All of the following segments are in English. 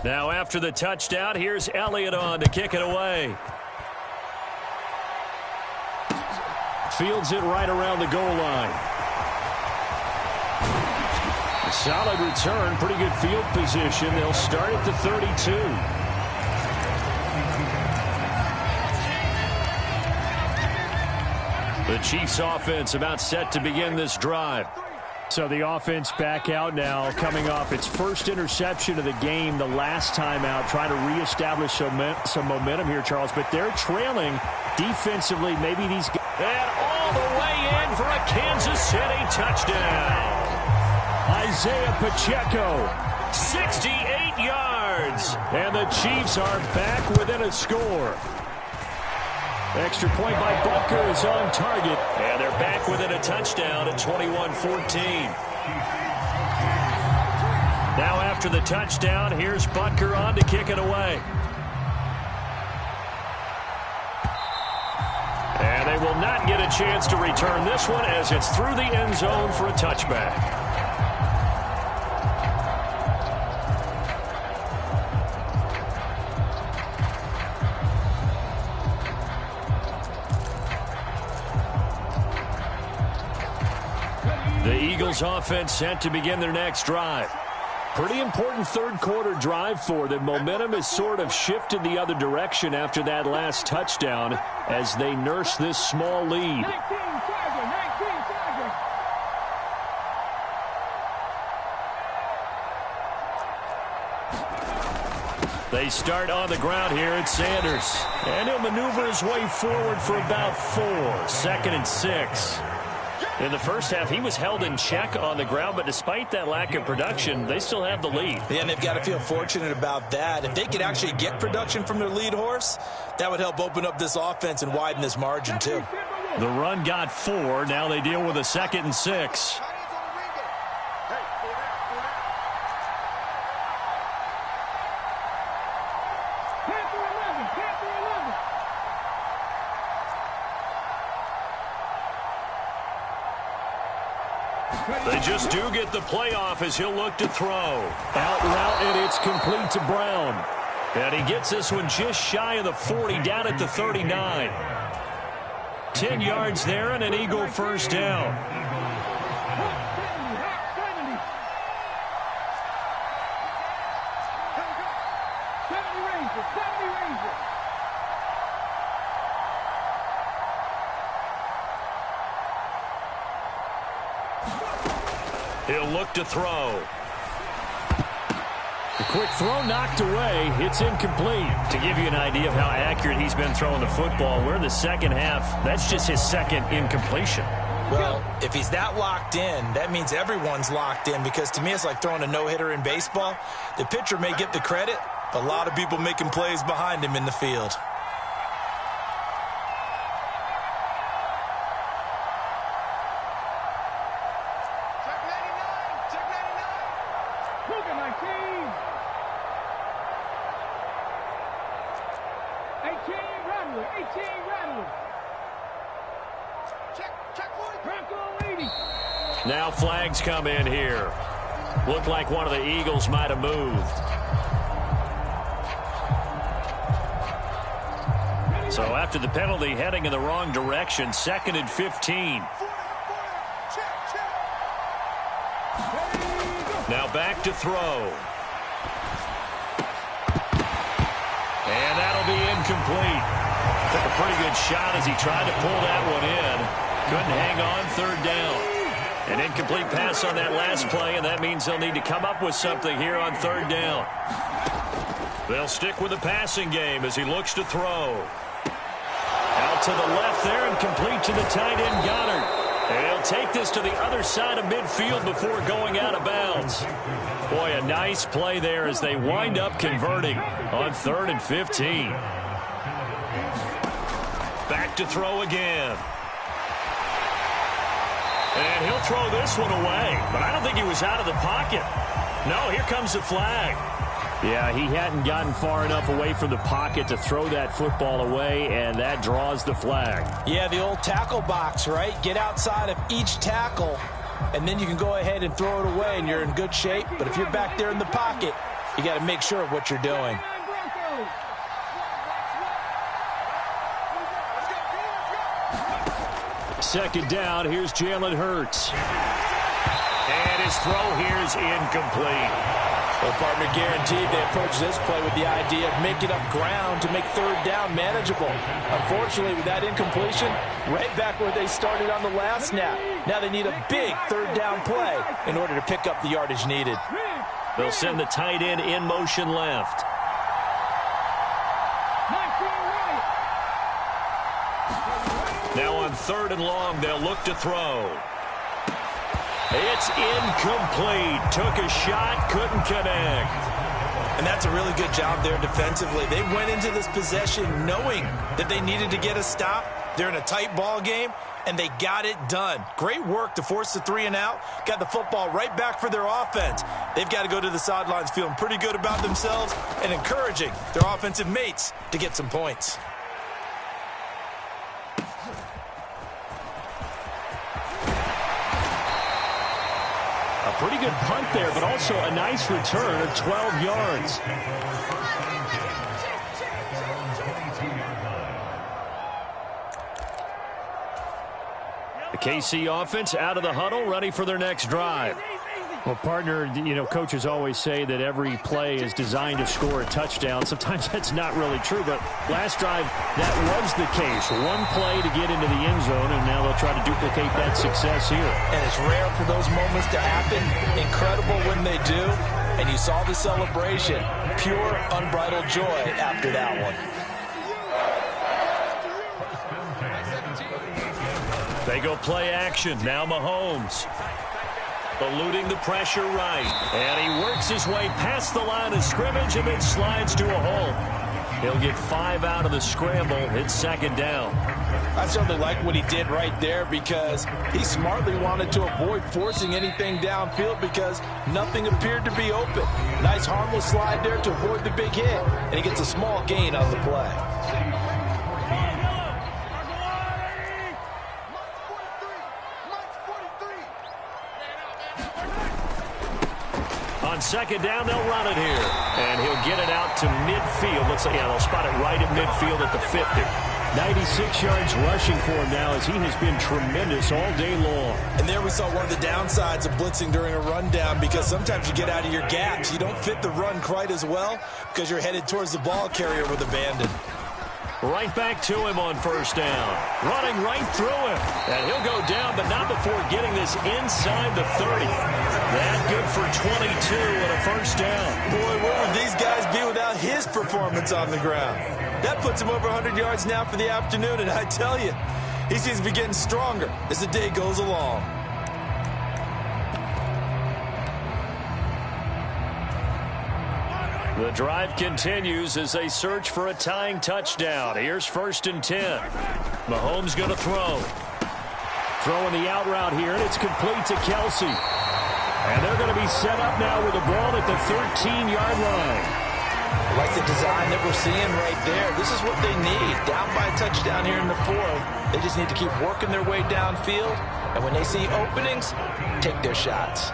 Now after the touchdown, here's Elliott on to kick it away. Fields it right around the goal line. A solid return, pretty good field position. They'll start at the 32. The Chiefs offense about set to begin this drive. So the offense back out now, coming off its first interception of the game the last time out, trying to reestablish some momentum here, Charles. But they're trailing defensively. Maybe these guys... And all the way in for a Kansas City touchdown. Isaiah Pacheco, 68 yards. And the Chiefs are back within a score. Extra point by Butker is on target. And they're back within a touchdown at 21-14. Now after the touchdown, here's Butker on to kick it away. And they will not get a chance to return this one as it's through the end zone for a touchback. The Eagles offense set to begin their next drive. Pretty important third-quarter drive for them. Momentum has sort of shifted the other direction after that last touchdown as they nurse this small lead. They start on the ground here at Sanders. And he'll maneuver his way forward for about 4. 2nd and 6. In the first half, he was held in check on the ground, but despite that lack of production, they still have the lead. Yeah, and they've got to feel fortunate about that. If they could actually get production from their lead horse, that would help open up this offense and widen this margin, too. The run got 4. Now they deal with a 2nd and 6. They just do get the playoff as he'll look to throw. Out route, and it's complete to Brown. And he gets this one just shy of the 40, down at the 39. 10 yards there and an Eagle first down. He'll look to throw. The quick throw knocked away. It's incomplete. To give you an idea of how accurate he's been throwing the football, we're in the second half. That's just his second incompletion. Well, if he's that locked in, that means everyone's locked in, because to me it's like throwing a no-hitter in baseball. The pitcher may get the credit, but a lot of people making plays behind him in the field. Now flags come in here. Looked like one of the Eagles might have moved. So after the penalty, heading in the wrong direction, 2nd and 15. Now back to throw. And that'll be incomplete. Took a pretty good shot as he tried to pull that one in. Couldn't hang on, 3rd down. An incomplete pass on that last play, and that means they'll need to come up with something here on 3rd down. They'll stick with the passing game as he looks to throw. Out to the left there and complete to the tight end, Goddard. And he'll take this to the other side of midfield before going out of bounds. Boy, a nice play there as they wind up converting on 3rd and 15. Back to throw again. And he'll throw this one away, but I don't think he was out of the pocket. No, here comes the flag. Yeah, he hadn't gotten far enough away from the pocket to throw that football away, and that draws the flag. Yeah, the old tackle box, right? Get outside of each tackle, and then you can go ahead and throw it away, and you're in good shape. But if you're back there in the pocket, you got to make sure of what you're doing. Second down, here's Jalen Hurts. And his throw here is incomplete. Well, partner, guaranteed they approach this play with the idea of making up ground to make third down manageable. Unfortunately, with that incompletion, right back where they started on the last snap. Now they need a big third down play in order to pick up the yardage needed. They'll send the tight end in motion left. Now on 3rd and long, they'll look to throw. It's incomplete. Took a shot, couldn't connect. And that's a really good job there defensively. They went into this possession knowing that they needed to get a stop. They're in a tight ball game, and they got it done. Great work to force the 3 and out. Got the football right back for their offense. They've got to go to the sidelines feeling pretty good about themselves and encouraging their offensive mates to get some points. A pretty good punt there, but also a nice return of 12 yards. The KC offense out of the huddle, ready for their next drive. Well, partner, you know, coaches always say that every play is designed to score a touchdown. Sometimes that's not really true, but last drive, that was the case. One play to get into the end zone, and now they'll try to duplicate that success here. And it's rare for those moments to happen. Incredible when they do. And you saw the celebration. Pure, unbridled joy after that one. They go play action. Now Mahomes. Eluding the pressure right. And he works his way past the line of scrimmage and then slides to a hole. He'll get 5 out of the scramble. It's 2nd down. I certainly like what he did right there because he smartly wanted to avoid forcing anything downfield because nothing appeared to be open. Nice harmless slide there to avoid the big hit. And he gets a small gain on the play. On 2nd down, they'll run it here. And he'll get it out to midfield. Looks like, yeah, they'll spot it right at midfield at the 50. 96 yards rushing for him now as he has been tremendous all day long. And there we saw one of the downsides of blitzing during a rundown because sometimes you get out of your gaps. You don't fit the run quite as well because you're headed towards the ball carrier with abandon. Right back to him on 1st down. Running right through him. And he'll go down, but not before getting this inside the 30. That good for 22 and a 1st down. Boy, where would these guys be without his performance on the ground? That puts him over 100 yards now for the afternoon, and I tell you, he seems to be getting stronger as the day goes along. The drive continues as they search for a tying touchdown. Here's 1st and 10. Mahomes going to throw. Throwing the out route here, and it's complete to Kelsey. And they're going to be set up now with the ball at the 13-yard line. I like the design that we're seeing right there. This is what they need. Down by a touchdown here in the 4th. They just need to keep working their way downfield. And when they see openings, take their shots.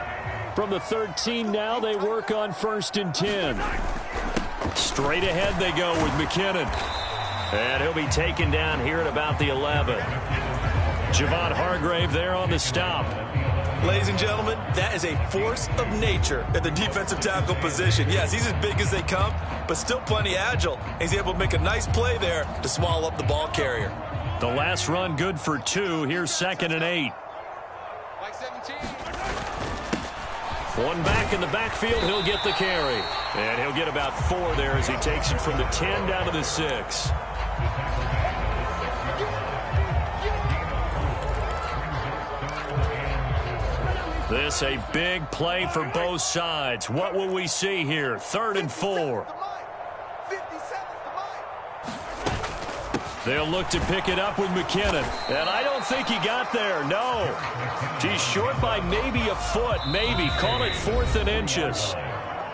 From the 13 now, they work on 1st and 10. Straight ahead they go with McKinnon. And he'll be taken down here at about the 11. Javon Hargrave there on the stop. Ladies and gentlemen, that is a force of nature at the defensive tackle position. Yes, he's as big as they come, but still plenty agile. He's able to make a nice play there to swallow up the ball carrier. The last run good for 2. Here's 2nd and 8. One back in the backfield, he'll get the carry. And he'll get about 4 there as he takes it from the 10 down to the 6. This a big play for both sides. What will we see here? 3rd and 4. They'll look to pick it up with McKinnon. And I don't think he got there. No. He's short by maybe a foot. Maybe. Call it 4th and inches.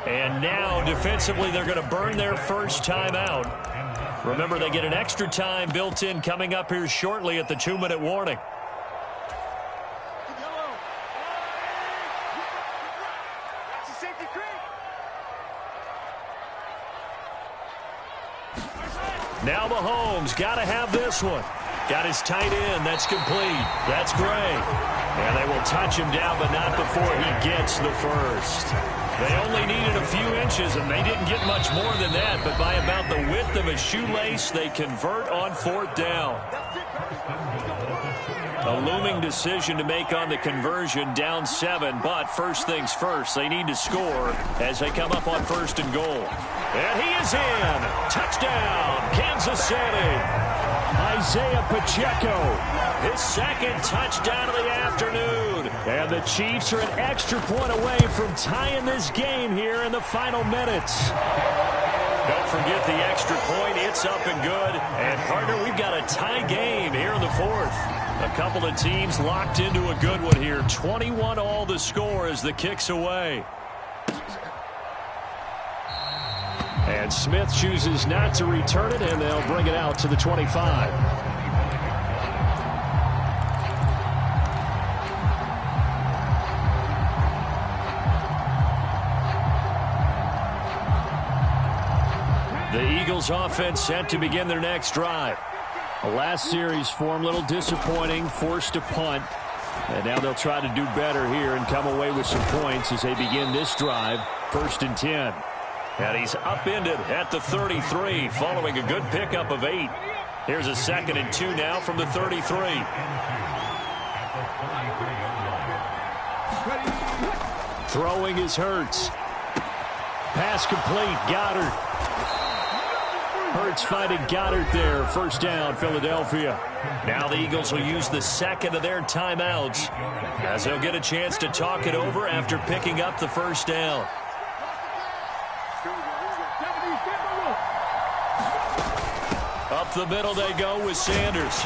And now, defensively, they're going to burn their first time out. Remember, they get an extra time built in coming up here shortly at the 2-minute warning. Now Mahomes got to have this one. Got his tight end. That's complete. That's Gray. And they will touch him down, but not before he gets the first. They only needed a few inches, and they didn't get much more than that. But by about the width of a shoelace, they convert on 4th down. A looming decision to make on the conversion, down 7. But first things first, they need to score as they come up on 1st and goal. And he is in. Touchdown, Kansas City. Isaiah Pacheco, his 2nd touchdown of the afternoon. And the Chiefs are an extra point away from tying this game here in the final minutes. Don't forget the extra point. It's up and good. And, partner, we've got a tie game here in the 4th. A couple of teams locked into a good one here. 21-all the score as the kick's away. And Smith chooses not to return it, and they'll bring it out to the 25. The Eagles offense set to begin their next drive. The last series for them, a little disappointing, forced a punt. And now they'll try to do better here and come away with some points as they begin this drive, 1st and 10. And he's upended at the 33 following a good pickup of 8. Here's a 2nd and 2 now from the 33. Throwing is Hurts. Pass complete, Goddard. Hurts fighting Goddard there. 1st down, Philadelphia. Now the Eagles will use the 2nd of their timeouts as they'll get a chance to talk it over after picking up the 1st down. Up the middle they go with Sanders.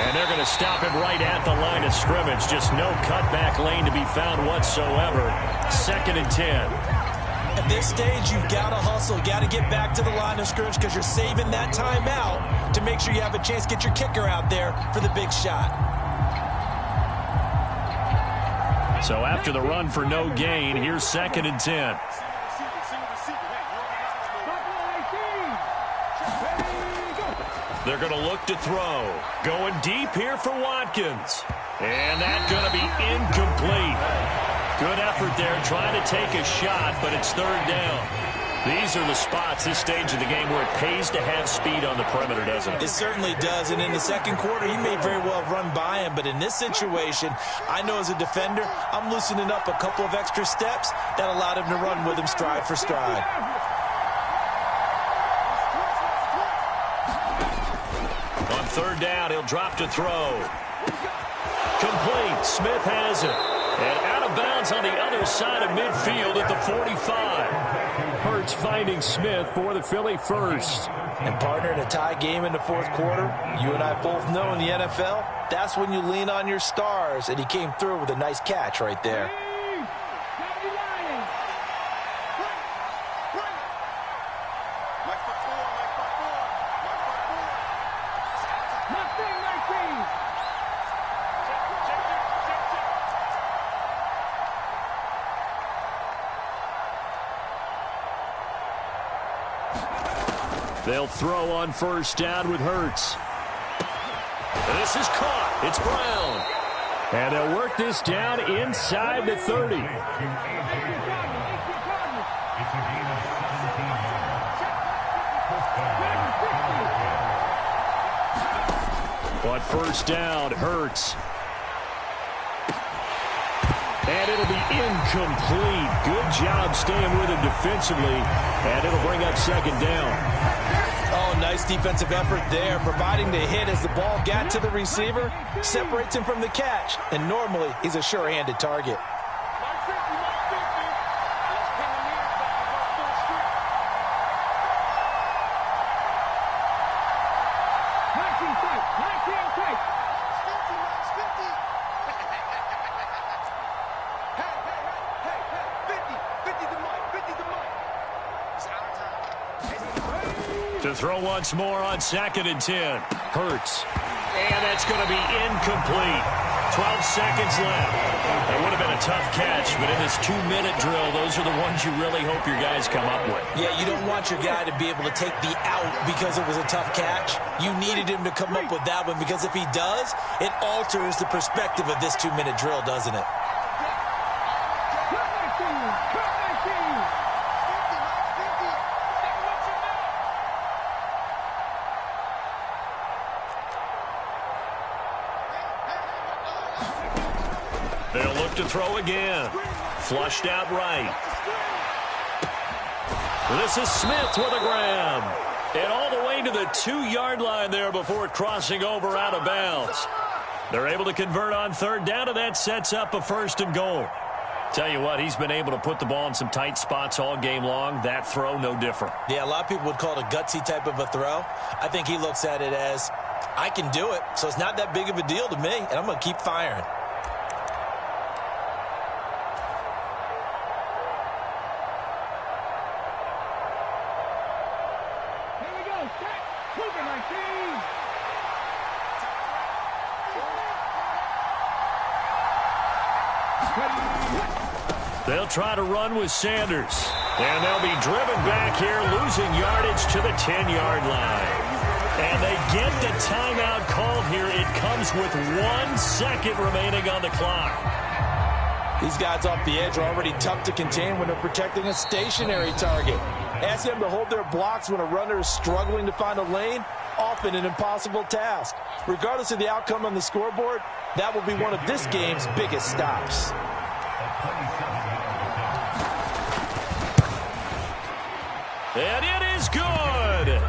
And they're going to stop him right at the line of scrimmage. Just no cutback lane to be found whatsoever. 2nd and 10. At this stage, you've got to hustle. Got to get back to the line of scrimmage because you're saving that timeout to make sure you have a chance to get your kicker out there for the big shot. So after the run for no gain, here's 2nd and 10. They're going to look to throw. Going deep here for Watkins. And that's going to be incomplete. Good effort there trying to take a shot, but it's 3rd down. These are the spots, this stage of the game, where it pays to have speed on the perimeter, doesn't it? It certainly does, and in the 2nd quarter, he may very well have run by him, but in this situation, I know as a defender, I'm loosening up a couple of extra steps that allowed him to run with him stride for stride. On 3rd down, he'll drop to throw. Complete. Smith has it. And out of bounds on the other side of midfield at the 45. Hurts finding Smith for the Philly first. And partner, in a tie game in the 4th quarter, you and I both know in the NFL, that's when you lean on your stars. And he came through with a nice catch right there. They'll throw on 1st down with Hurts. This is caught. It's Brown. And they'll work this down inside the 30. On 1st down, Hurts. And it'll be incomplete. Good job staying with him defensively. And it'll bring up 2nd down. Oh, nice defensive effort there, providing the hit as the ball got to the receiver, separates him from the catch, and normally he's a sure-handed target. To throw once more on 2nd and 10. Hurts. And that's going to be incomplete. 12 seconds left. That would have been a tough catch, but in this 2-minute drill, those are the ones you really hope your guys come up with. Yeah, you don't want your guy to be able to take the out because it was a tough catch. You needed him to come up with that one because if he does, it alters the perspective of this 2-minute drill, doesn't it? They'll look to throw again. Flushed out right. This is Smith with a grab. And all the way to the 2-yard line there before crossing over out of bounds. They're able to convert on third down, and that sets up a 1st and goal. Tell you what, he's been able to put the ball in some tight spots all game long. That throw, no different. Yeah, a lot of people would call it a gutsy type of a throw. I think he looks at it as, I can do it, so it's not that big of a deal to me, and I'm going to keep firing. They'll try to run with Sanders. And they'll be driven back here, losing yardage to the 10-yard line. And they get the timeout called here. It comes with 1 second remaining on the clock. These guys off the edge are already tough to contain when they're protecting a stationary target. Ask them to hold their blocks when a runner is struggling to find a lane, often an impossible task. Regardless of the outcome on the scoreboard, that will be one of this game's biggest stops. And it is good.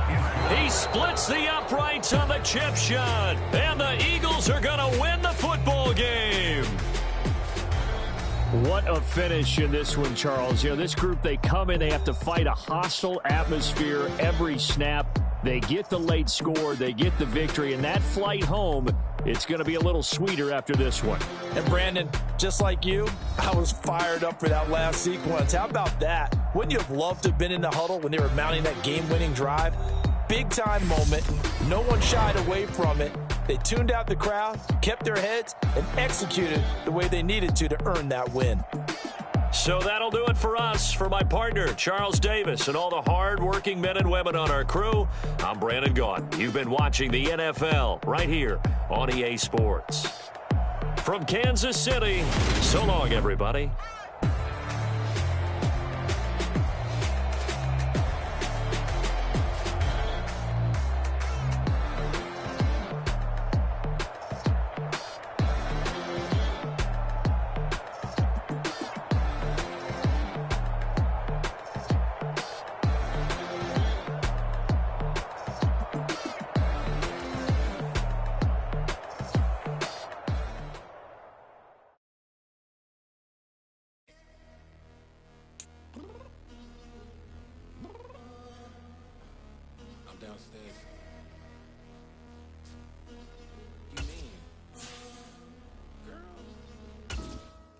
He splits the uprights on the chip shot. And the Eagles are going to win the football game. What a finish in this one, Charles. You know, this group, they come in, they have to fight a hostile atmosphere every snap. They get the late score, they get the victory, and that flight home, it's going to be a little sweeter after this one. And Brandon, just like you, I was fired up for that last sequence. How about that? Wouldn't you have loved to have been in the huddle when they were mounting that game-winning drive? Big-time moment. No one shied away from it. They tuned out the crowd, kept their heads, and executed the way they needed to earn that win. So that'll do it for us. For my partner, Charles Davis, and all the hard-working men and women on our crew, I'm Brandon Gaudin. You've been watching the NFL right here on EA Sports. From Kansas City, so long, everybody. Downstairs. You mean? Girl,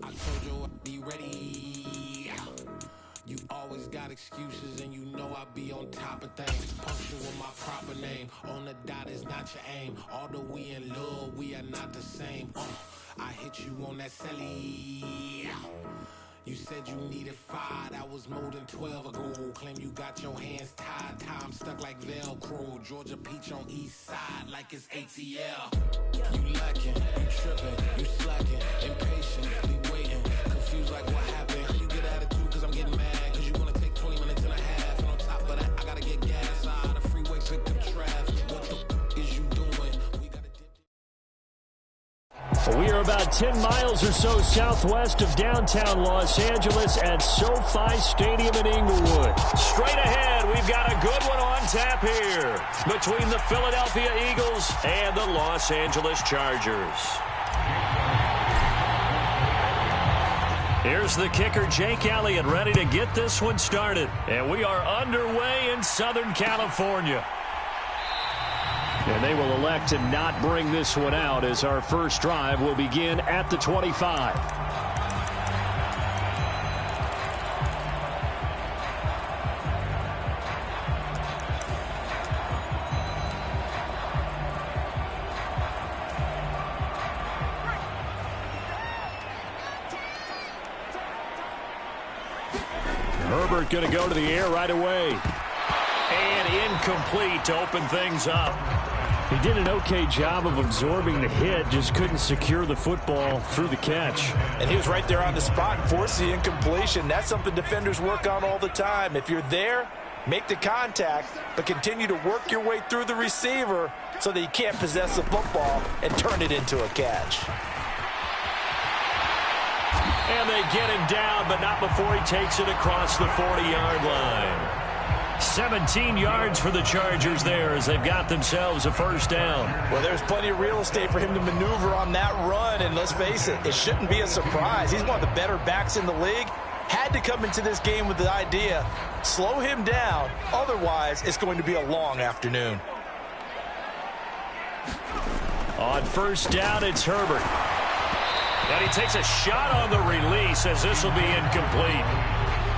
I told you I'd be ready. You always got excuses and you know I be on top of things. Punctual with my proper name. On the dot is not your aim. Although we in love, we are not the same. I hit you on that celly. You said you needed 5, that was more than 12 ago. Claim you got your hands tied, time stuck like Velcro. Georgia Peach on east side like it's ATL. You lacking, you tripping, you slacking, impatient, waiting, confused like what happened. You get attitude cause I'm getting mad, cause you wanna take 20 minutes and a half. And on top of that, I gotta get gas out of the freeway, pick up traffic. What the is you doing? We gotta dip. We are about 10 miles or so southwest of downtown Los Angeles at SoFi Stadium in Inglewood. Straight ahead, we've got a good one on tap here between the Philadelphia Eagles and the Los Angeles Chargers. Here's the kicker, Jake Elliott, ready to get this one started. And we are underway in Southern California. And they will elect to not bring this one out as our first drive will begin at the 25. Herbert going to go to the air right away. And incomplete to open things up. He did an okay job of absorbing the hit, just couldn't secure the football through the catch. And he was right there on the spot and forced the incompletion. That's something defenders work on all the time. If you're there, make the contact, but continue to work your way through the receiver so that you can't possess the football and turn it into a catch. And they get him down, but not before he takes it across the 40-yard line. 17 yards for the Chargers there as they've got themselves a first down. Well, there's plenty of real estate for him to maneuver on that run, and let's face it, it shouldn't be a surprise. He's one of the better backs in the league. Had to come into this game with the idea, slow him down, otherwise it's going to be a long afternoon. On first down, it's Herbert. And he takes a shot on the release as this will be incomplete.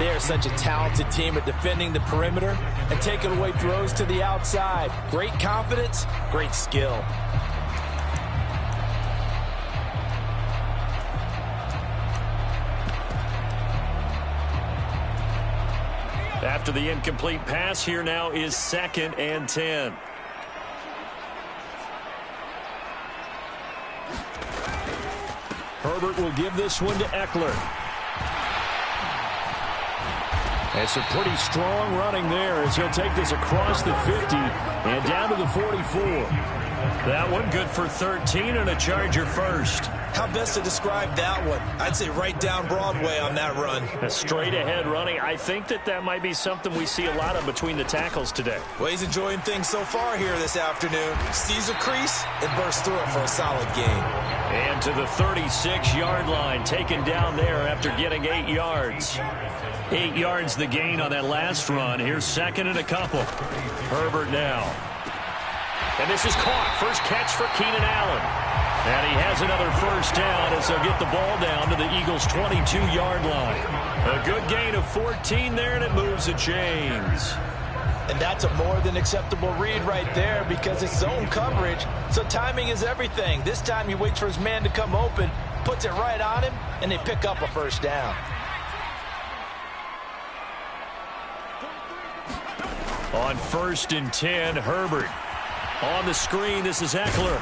They are such a talented team at defending the perimeter and taking away throws to the outside. Great confidence, great skill. After the incomplete pass, here now is 2nd and 10. Herbert will give this one to Eckler. It's a pretty strong running there as he'll take this across the 50 and down to the 44. That one good for 13 and a Charger first. How best to describe that one? I'd say right down Broadway on that run. A straight ahead running. I think that might be something we see a lot of between the tackles today. Well, he's enjoying things so far here this afternoon. Sees a crease and bursts through it for a solid gain. And to the 36-yard line, taken down there after getting 8 yards. 8 yards the gain on that last run. Here's 2nd and a couple. Herbert now. And this is caught. First catch for Keenan Allen. And he has another first down as they'll get the ball down to the Eagles' 22-yard line. A good gain of 14 there, and it moves the chains. And that's a more than acceptable read right there because it's zone coverage, so timing is everything. This time he waits for his man to come open, puts it right on him, and they pick up a first down. On 1st and 10, Herbert. On the screen, this is Eckler.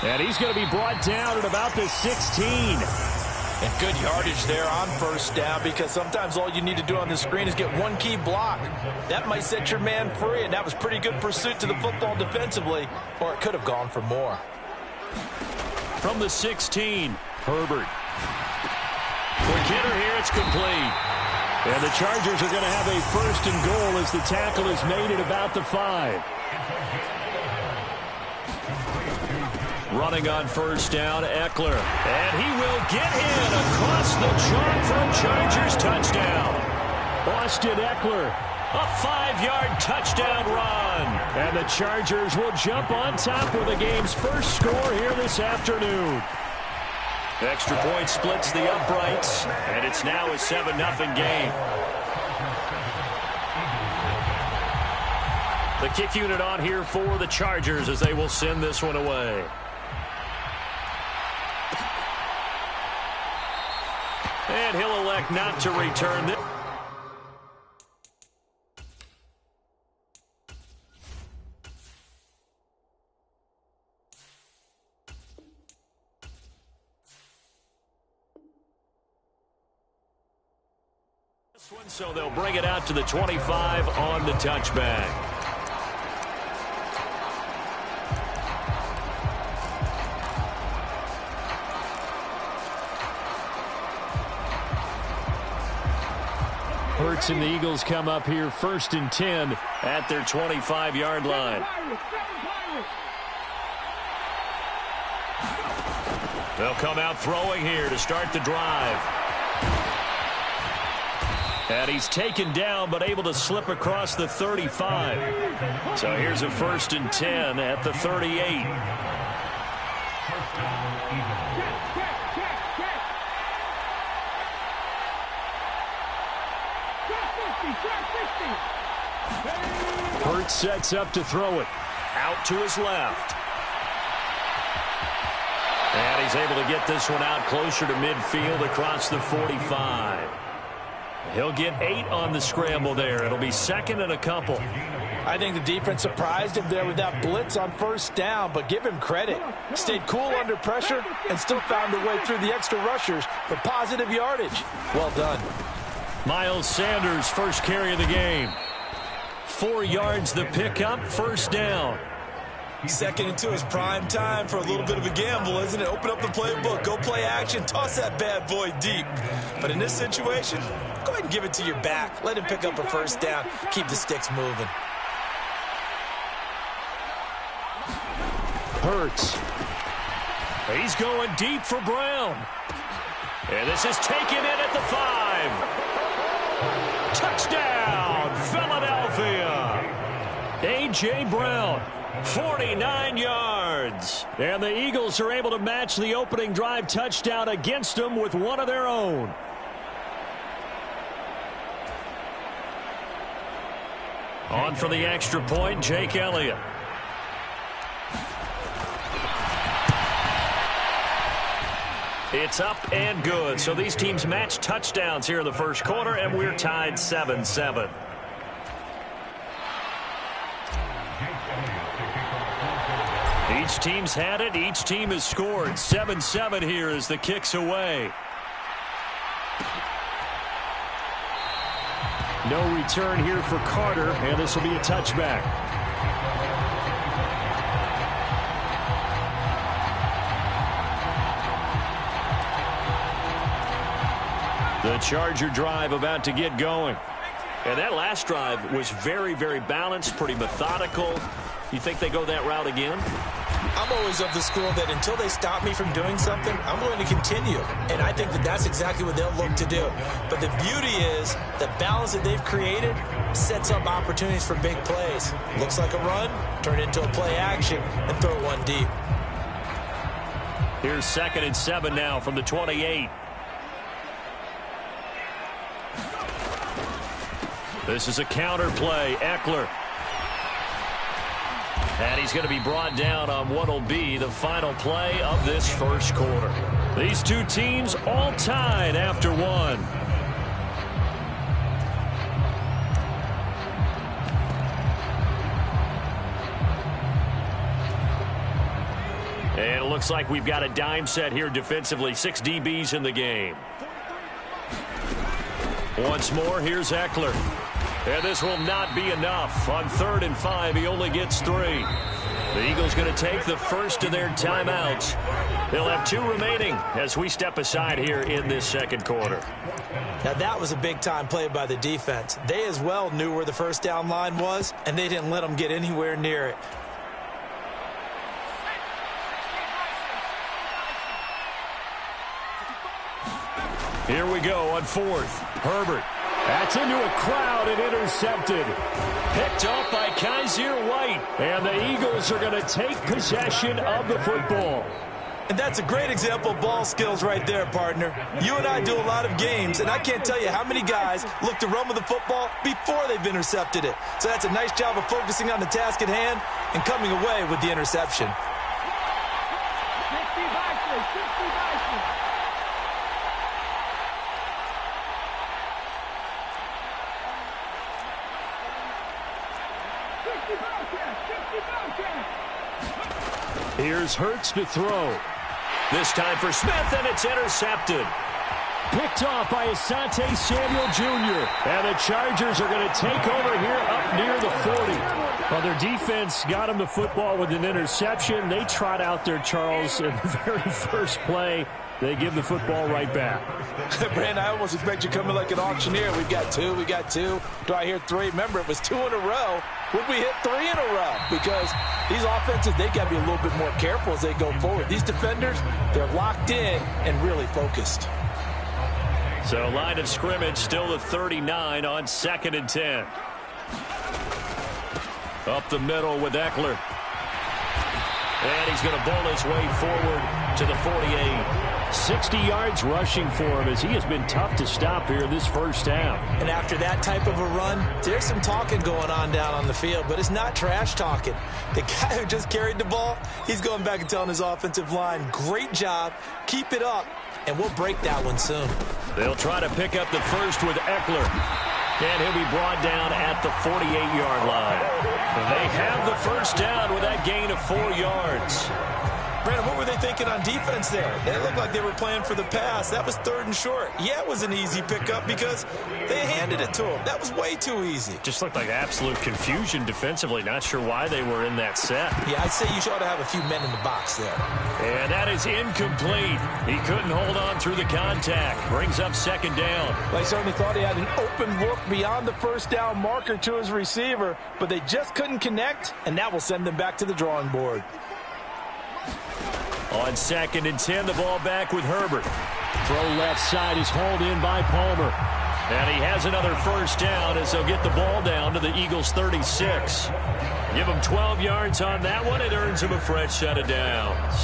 And he's going to be brought down at about the 16. And good yardage there on first down because sometimes all you need to do on the screen is get one key block. That might set your man free, and that was pretty good pursuit to the football defensively, or it could have gone for more. From the 16, Herbert. Quick hitter here, it's complete. And the Chargers are going to have a 1st and goal as the tackle is made at about the 5. Running on first down, Eckler. And he will get in across the chalk for a Chargers touchdown. Austin Eckler. A 5-yard touchdown run. And the Chargers will jump on top with the game's first score here this afternoon. Extra point splits the uprights, and it's now a 7-0 game. The kick unit on here for the Chargers as they will send this one away. And he'll elect not to return this. So they'll bring it out to the 25 on the touchback. Hurts and the Eagles come up here 1st and 10 at their 25-yard line. They'll come out throwing here to start the drive. And he's taken down but able to slip across the 35. So here's a 1st and 10 at the 38. Hurts sets up to throw it. Out to his left. And he's able to get this one out closer to midfield across the 45. He'll get 8 on the scramble there. It'll be second and a couple. I think the defense surprised him there with that blitz on first down, but give him credit. Stayed cool under pressure and still found a way through the extra rushers for positive yardage. Well done. Miles Sanders, first carry of the game. 4 yards the pickup, first down. Second and 2 is prime time for a little bit of a gamble, isn't it? Open up the playbook, go play action, toss that bad boy deep. But in this situation, go ahead and give it to your back. Let him pick up a first down. Keep the sticks moving. Hurts. He's going deep for Brown. And this is taken in at the 5. Touchdown, Philadelphia. A.J. Brown, 49 yards. And the Eagles are able to match the opening drive touchdown against them with one of their own. On for the extra point, Jake Elliott. It's up and good. So these teams match touchdowns here in the first quarter, and we're tied 7-7. Each team's had it. Each team has scored. 7-7 here as the kick's away. No return here for Carter, and this will be a touchback. The Charger drive about to get going. And that last drive was very, very balanced, pretty methodical. You think they go that route again? I'm always of the school that until they stop me from doing something, I'm going to continue. And I think that that's exactly what they'll look to do. But the beauty is the balance that they've created sets up opportunities for big plays. Looks like a run, turn it into a play action, and throw one deep. Here's 2nd and 7 now from the 28. This is a counter play. Eckler. And he's going to be brought down on what will be the final play of this first quarter. These two teams all tied after one. And it looks like we've got a dime set here defensively. 6 DBs in the game. Once more, here's Eckler. And this will not be enough. On 3rd and 5, he only gets 3. The Eagles going to take the first of their timeouts. They'll have 2 remaining as we step aside here in this second quarter. Now, that was a big-time play by the defense. They as well knew where the first down line was, and they didn't let them get anywhere near it. Here we go on 4th. Herbert. That's into a crowd and intercepted. Picked off by Kaiser White. And the Eagles are going to take possession of the football. And that's a great example of ball skills right there, partner. You and I do a lot of games, and I can't tell you how many guys look to run with the football before they've intercepted it. So that's a nice job of focusing on the task at hand and coming away with the interception. Here's Hurts to throw. This time for Smith, and it's intercepted. Picked off by Asante Samuel Jr. And the Chargers are going to take over here up near the 40. Well, their defense got them the football with an interception. They trot out there, Charles, in the very first play. They give the football right back. Brandon, I almost expect you coming like an auctioneer. We got 2. Do I hear 3? Remember, it was 2 in a row. Would we hit 3 in a row? Because these offenses, they got to be a little bit more careful as they go forward. These defenders, they're locked in and really focused. So line of scrimmage still the 39 on 2nd and 10. Up the middle with Eckler. And he's going to bowl his way forward to the 48. 60 yards rushing for him as he has been tough to stop here in this first half. And after that type of a run, there's some talking going on down on the field, but it's not trash talking. The guy who just carried the ball, he's going back and telling his offensive line, great job, keep it up, and we'll break that one soon. They'll try to pick up the first with Eckler. And he'll be brought down at the 48-yard line. They have the first down with that gain of 4 yards. Brandon, what were they thinking on defense there? They looked like they were playing for the pass. That was 3rd and short. Yeah, it was an easy pickup because they handed it to him. That was way too easy. Just looked like absolute confusion defensively. Not sure why they were in that set. Yeah, I'd say you ought to have a few men in the box there. And that is incomplete. He couldn't hold on through the contact. Brings up 2nd down. Well, he certainly thought he had an open look beyond the first down marker to his receiver, but they just couldn't connect, and that will send them back to the drawing board. On 2nd and 10, the ball back with Herbert. Throw left side is hauled in by Palmer. And he has another first down as they'll get the ball down to the Eagles' 36. Give him 12 yards on that one. It earns him a fresh set of downs.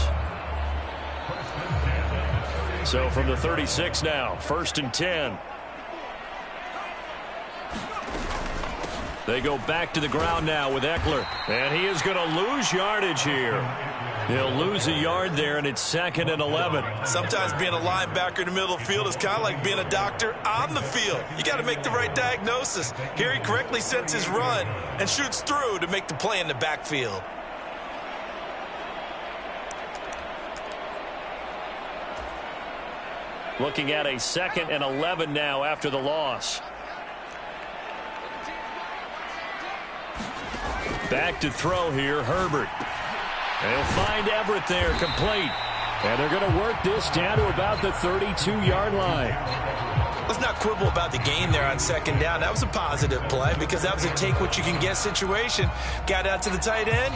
So from the 36 now, 1st and 10. They go back to the ground now with Eckler. And he is going to lose yardage here. He'll lose a yard there, and it's 2nd and 11. Sometimes being a linebacker in the middle of the field is kind of like being a doctor on the field. You got to make the right diagnosis. Here he correctly sets his run and shoots through to make the play in the backfield. Looking at a 2nd and 11 now after the loss. Back to throw here, Herbert. They'll find Everett there, complete. And they're going to work this down to about the 32-yard line. Let's not quibble about the gain there on 2nd down. That was a positive play because that was a take-what-you-can-get situation. Got out to the tight end.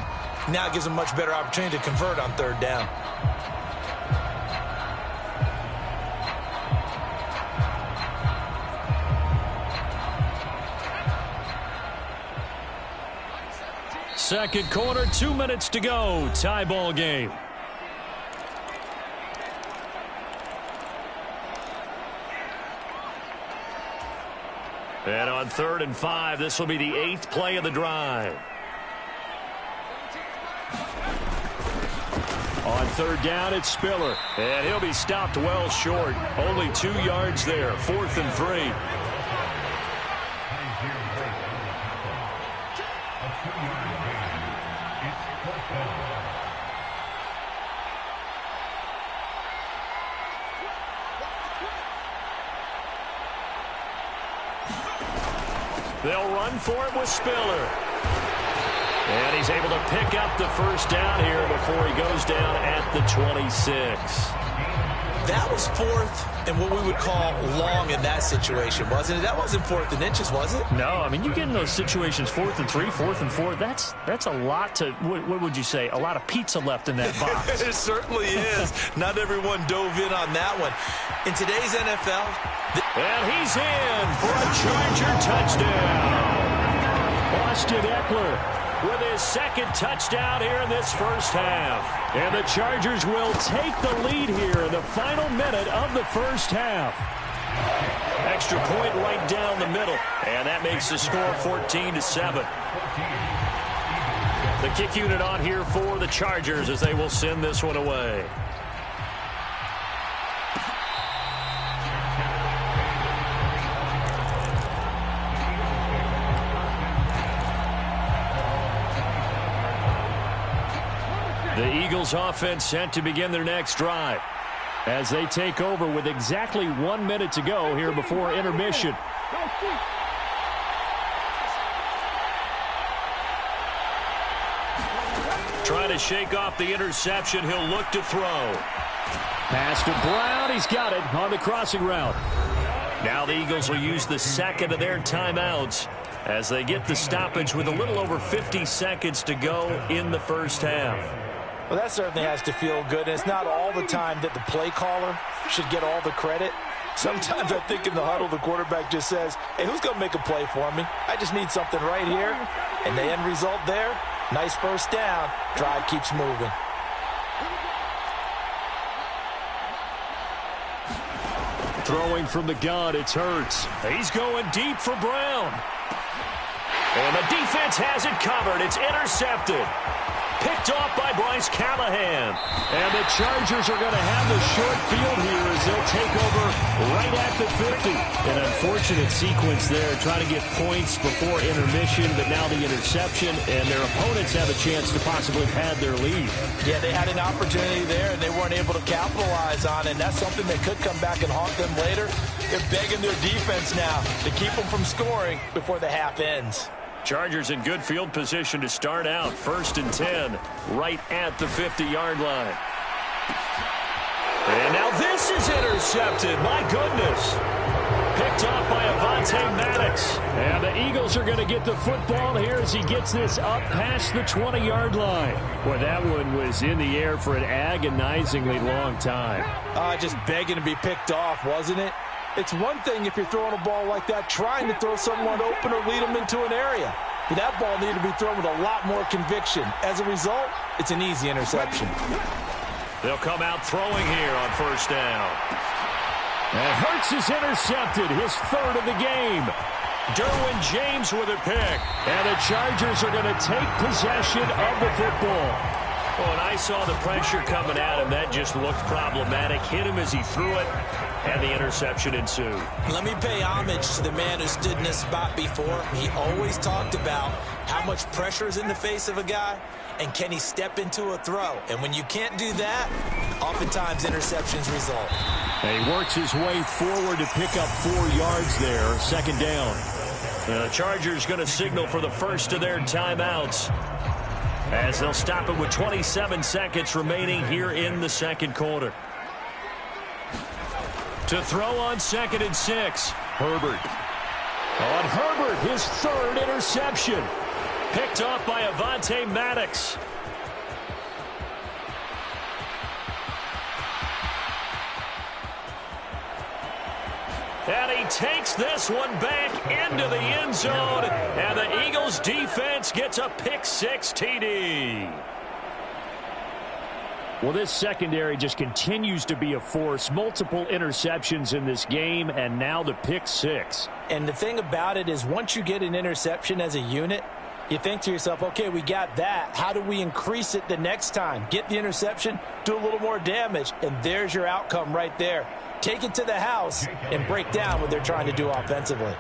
Now it gives them a much better opportunity to convert on 3rd down. Second quarter, 2 minutes to go. Tie ball game. And on 3rd and 5, this will be the 8th play of the drive. On 3rd down, it's Spiller. And he'll be stopped well short. Only 2 yards there. 4th and 3. They'll run for it with Spiller. And he's able to pick up the first down here before he goes down at the 26. That was 4th and what we would call long in that situation, wasn't it? That wasn't 4th and inches, was it? No, I mean, you get in those situations 4th and 3, 4th and 4. That's a lot to, what would you say, a lot of pizza left in that box. It certainly is. Not everyone dove in on that one. In today's NFL, and he's in for a Charger touchdown. Austin Eckler with his 2nd touchdown here in this first half. And the Chargers will take the lead here in the final minute of the first half. Extra point right down the middle. And that makes the score 14-7. The kick unit on here for the Chargers as they will send this one away. The Eagles offense set to begin their next drive as they take over with exactly 1 minute to go here before intermission. Trying to shake off the interception. He'll look to throw. Pass to Brown. He's got it on the crossing route. Now the Eagles will use the 2nd of their timeouts as they get the stoppage with a little over 50 seconds to go in the first half. Well, that certainly has to feel good. And it's not all the time that the play caller should get all the credit. Sometimes I think in the huddle, the quarterback just says, hey, who's going to make a play for me? I just need something right here. And the end result there, nice first down. Drive keeps moving. Throwing from the gun, it's Hurts. He's going deep for Brown. And the defense has it covered. It's intercepted. picked off by Bryce Callahan. And the Chargers are going to have the short field here as they'll take over right at the 50. An unfortunate sequence there, trying to get points before intermission, but now the interception, and their opponents have a chance to possibly pad their lead. Yeah, they had an opportunity there, and they weren't able to capitalize on it, and that's something that could come back and haunt them later. They're begging their defense now to keep them from scoring before the half ends. Chargers in good field position to start out. 1st and 10, right at the 50-yard line. And now this is intercepted. My goodness. Picked off by Avonte Maddox. And the Eagles are going to get the football here as he gets this up past the 20-yard line. Well, that one was in the air for an agonizingly long time. Just begging to be picked off, wasn't it? It's one thing if you're throwing a ball like that, trying to throw someone open or lead them into an area. But that ball needed to be thrown with a lot more conviction. As a result, it's an easy interception. They'll come out throwing here on 1st down. And Hurts is intercepted, his 3rd of the game. Derwin James with a pick. And the Chargers are going to take possession of the football. Well, when I saw the pressure coming at him, that just looked problematic. Hit him as he threw it, and the interception ensued. Let me pay homage to the man who stood in this spot before. He always talked about how much pressure is in the face of a guy, and can he step into a throw. And when you can't do that, oftentimes interceptions result. And he works his way forward to pick up 4 yards there, 2nd down. The Chargers going to signal for the first of their timeouts, as they'll stop it with 27 seconds remaining here in the 2nd quarter. To throw on 2nd and 6, Herbert. On Herbert, his 3rd interception. Picked off by Avonte Maddox. And he takes this one back into the end zone. And the Eagles defense gets a pick-6 TD. Well, this secondary just continues to be a force. Multiple interceptions in this game, and now the pick-6. And the thing about it is once you get an interception as a unit, you think to yourself, okay, we got that. How do we increase it the next time? Get the interception, do a little more damage, and there's your outcome right there. Take it to the house and break down what they're trying to do offensively.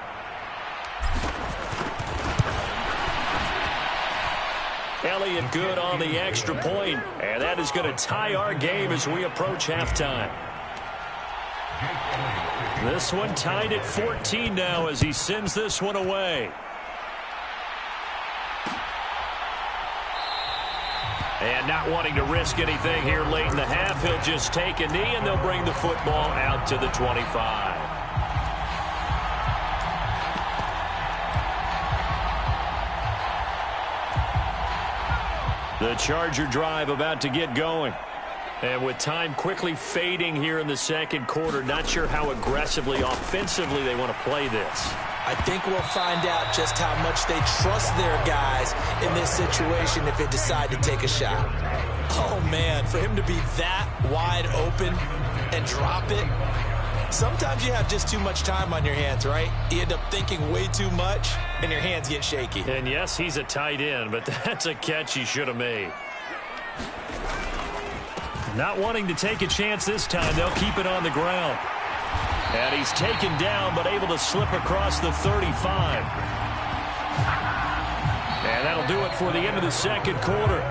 Elliott good on the extra point, and that is going to tie our game as we approach halftime. This one tied at 14 now as he sends this one away. And not wanting to risk anything here late in the half, he'll just take a knee, and they'll bring the football out to the 25. The Charger drive about to get going. And with time quickly fading here in the 2nd quarter, not sure how aggressively, offensively they want to play this. I think we'll find out just how much they trust their guys in this situation if they decide to take a shot. Oh, man, for him to be that wide open and drop it, sometimes you have just too much time on your hands, right? You end up thinking way too much, and your hands get shaky. And, yes, he's a tight end, but that's a catch he should have made. Not wanting to take a chance this time, they'll keep it on the ground. And he's taken down, but able to slip across the 35. And that'll do it for the end of the 2nd quarter.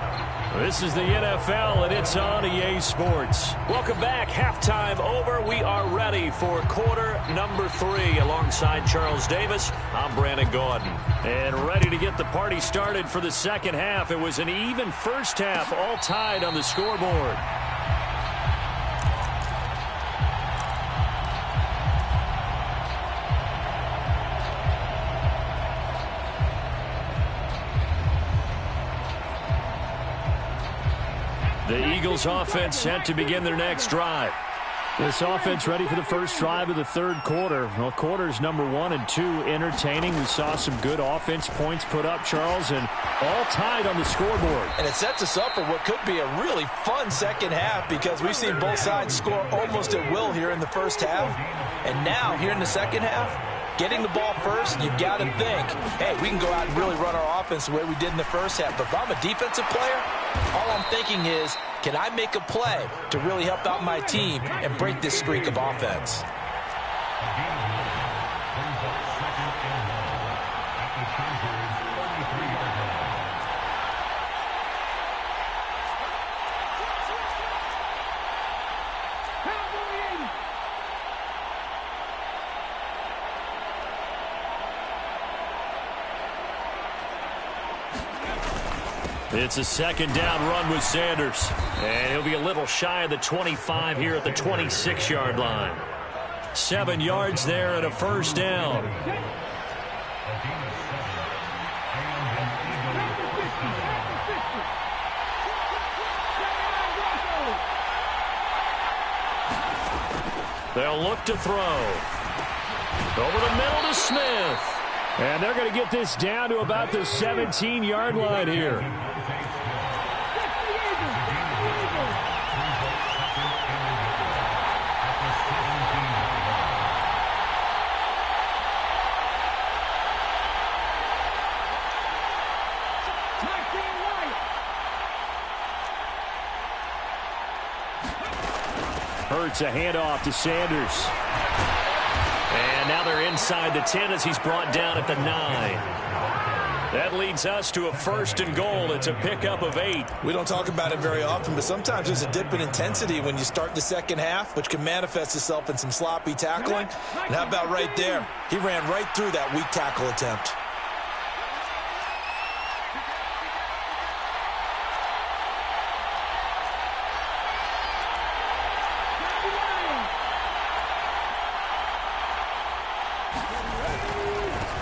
This is the NFL, and it's on EA Sports. Welcome back. Halftime over. We are ready for quarter number 3. Alongside Charles Davis, I'm Brandon Gordon. And ready to get the party started for the 2nd half. It was an even first half, all tied on the scoreboard. The Eagles offense set to begin their next drive. This offense ready for the first drive of the 3rd quarter. Well, quarters number 1 and 2 entertaining. We saw some good offense points put up, Charles, and all tied on the scoreboard. And it sets us up for what could be a really fun 2nd half because we've seen both sides score almost at will here in the first half. And now, here in the 2nd half, getting the ball first, you've got to think, hey, we can go out and really run our offense the way we did in the first half. But if I'm a defensive player, all I'm thinking is, can I make a play to really help out my team and break this streak of offense? It's a second down run with Sanders. And he'll be a little shy of the 25 here at the 26-yard line. 7 yards there and a first down. They'll look to throw. Over the middle to Smith. And they're going to get this down to about the 17-yard line here. Hurts a handoff to Sanders. And now they're inside the 10 as he's brought down at the 9. That leads us to a 1st and goal. It's a pickup of 8. We don't talk about it very often, but sometimes there's a dip in intensity when you start the second half, which can manifest itself in some sloppy tackling. And how about right there? He ran right through that weak tackle attempt.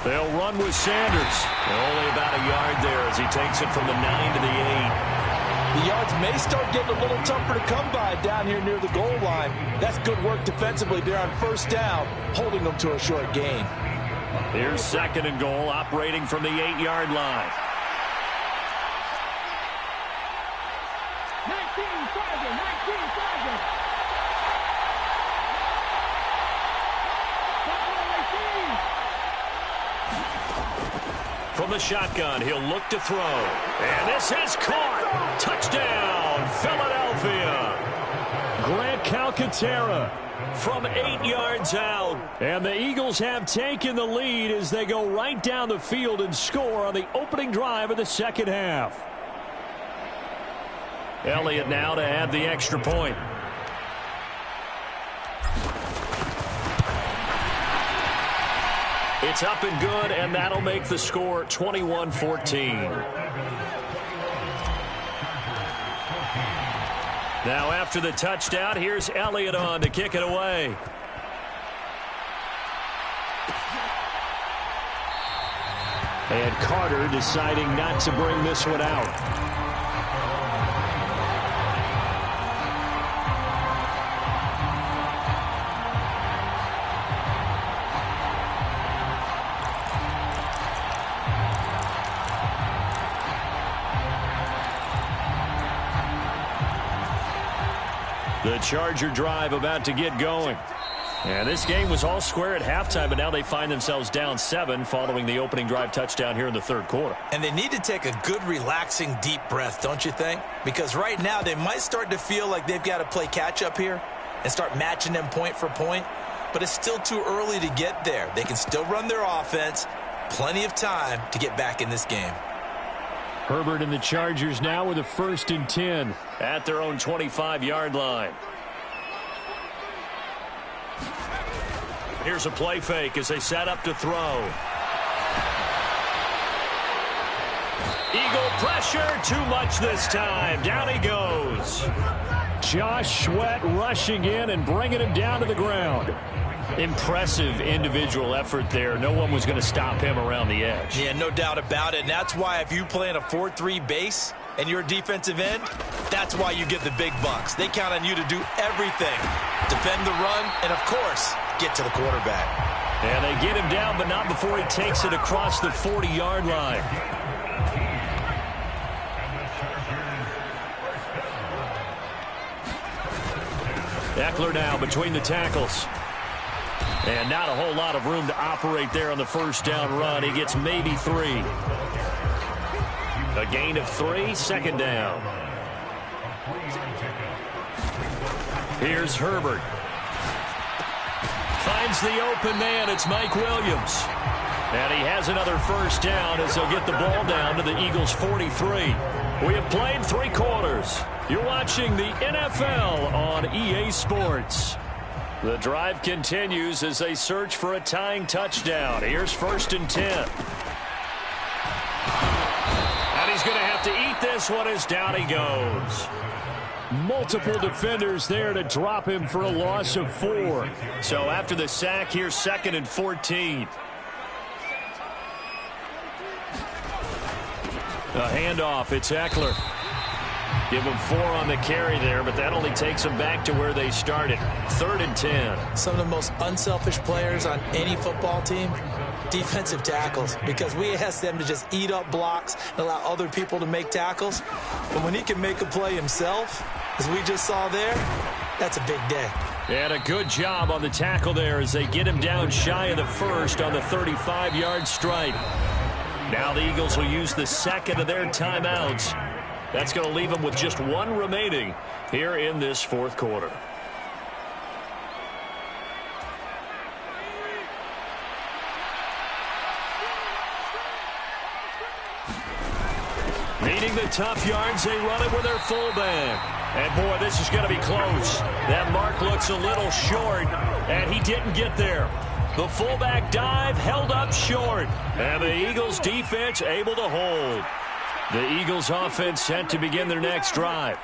They'll run with Sanders. Only about a yard there as he takes it from the 9 to the 8. The yards may start getting a little tougher to come by down here near the goal line. That's good work defensively there on first down, holding them to a short gain. Here's 2nd and goal, operating from the 8-yard line. 19-5. From the shotgun, he'll look to throw. And this is caught. Touchdown, Philadelphia. Grant Calcaterra from 8 yards out. And the Eagles have taken the lead as they go right down the field and score on the opening drive of the second half. Elliott now to add the extra point. It's up and good, and that'll make the score 21-14. Now after the touchdown, here's Elliott on to kick it away. And Carter deciding not to bring this one out. The Charger drive about to get going. And this game was all square at halftime, but now they find themselves down 7 following the opening drive touchdown here in the third quarter. And they need to take a good, relaxing, deep breath, don't you think? Because right now they might start to feel like they've got to play catch-up here and start matching them point for point. But it's still too early to get there. They can still run their offense. Plenty of time to get back in this game. Herbert and the Chargers now with a 1st and 10 at their own 25-yard line. Here's a play fake as they set up to throw. Eagle pressure, too much this time. Down he goes. Josh Sweat rushing in and bringing him down to the ground. Impressive individual effort there. No one was going to stop him around the edge. Yeah, no doubt about it. And that's why if you play in a 4-3 base and you're a defensive end, that's why you get the big bucks. They count on you to do everything. Defend the run and, of course, get to the quarterback. And they get him down, but not before he takes it across the 40-yard line. Eckler now between the tackles. And not a whole lot of room to operate there on the first down run. He gets maybe 3. A gain of 3, second down. Here's Herbert. Finds the open man. It's Mike Williams. And he has another first down as they'll get the ball down to the Eagles' 43. We have played 3 quarters. You're watching the NFL on EA Sports. The drive continues as they search for a tying touchdown. Here's 1st and 10. And he's going to have to eat this one as down he goes. Multiple defenders there to drop him for a loss of 4. So after the sack, here's 2nd and 14. A handoff. It's Eckler. Give them 4 on the carry there, but that only takes them back to where they started. 3rd and 10. Some of the most unselfish players on any football team, defensive tackles, because we ask them to just eat up blocks and allow other people to make tackles. But when he can make a play himself, as we just saw there, that's a big day. And a good job on the tackle there as they get him down shy of the first on the 35-yard stripe. Now the Eagles will use the 2nd of their timeouts. That's going to leave them with just 1 remaining here in this 4th quarter. Needing the tough yards, they run it with their fullback. And, boy, this is going to be close. That mark looks a little short, and he didn't get there. The fullback dive held up short, and the Eagles' defense able to hold. The Eagles' offense set to begin their next drive.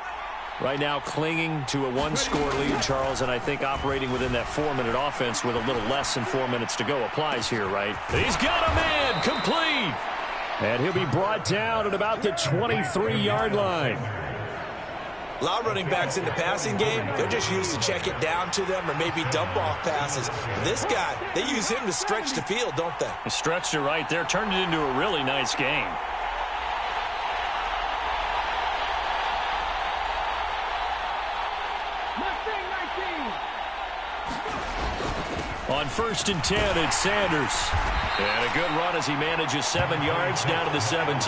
Right now clinging to a 1-score lead, Charles, and I think operating within that 4-minute offense with a little less than 4 minutes to go applies here, right? He's got a man, complete. And he'll be brought down at about the 23-yard line. A lot of running backs in the passing game, they're just used to check it down to them or maybe dump off passes. But this guy, they use him to stretch the field, don't they? He stretched it right there, turned it into a really nice game. On 1st and 10, it's Sanders. And a good run as he manages 7 yards down to the 17.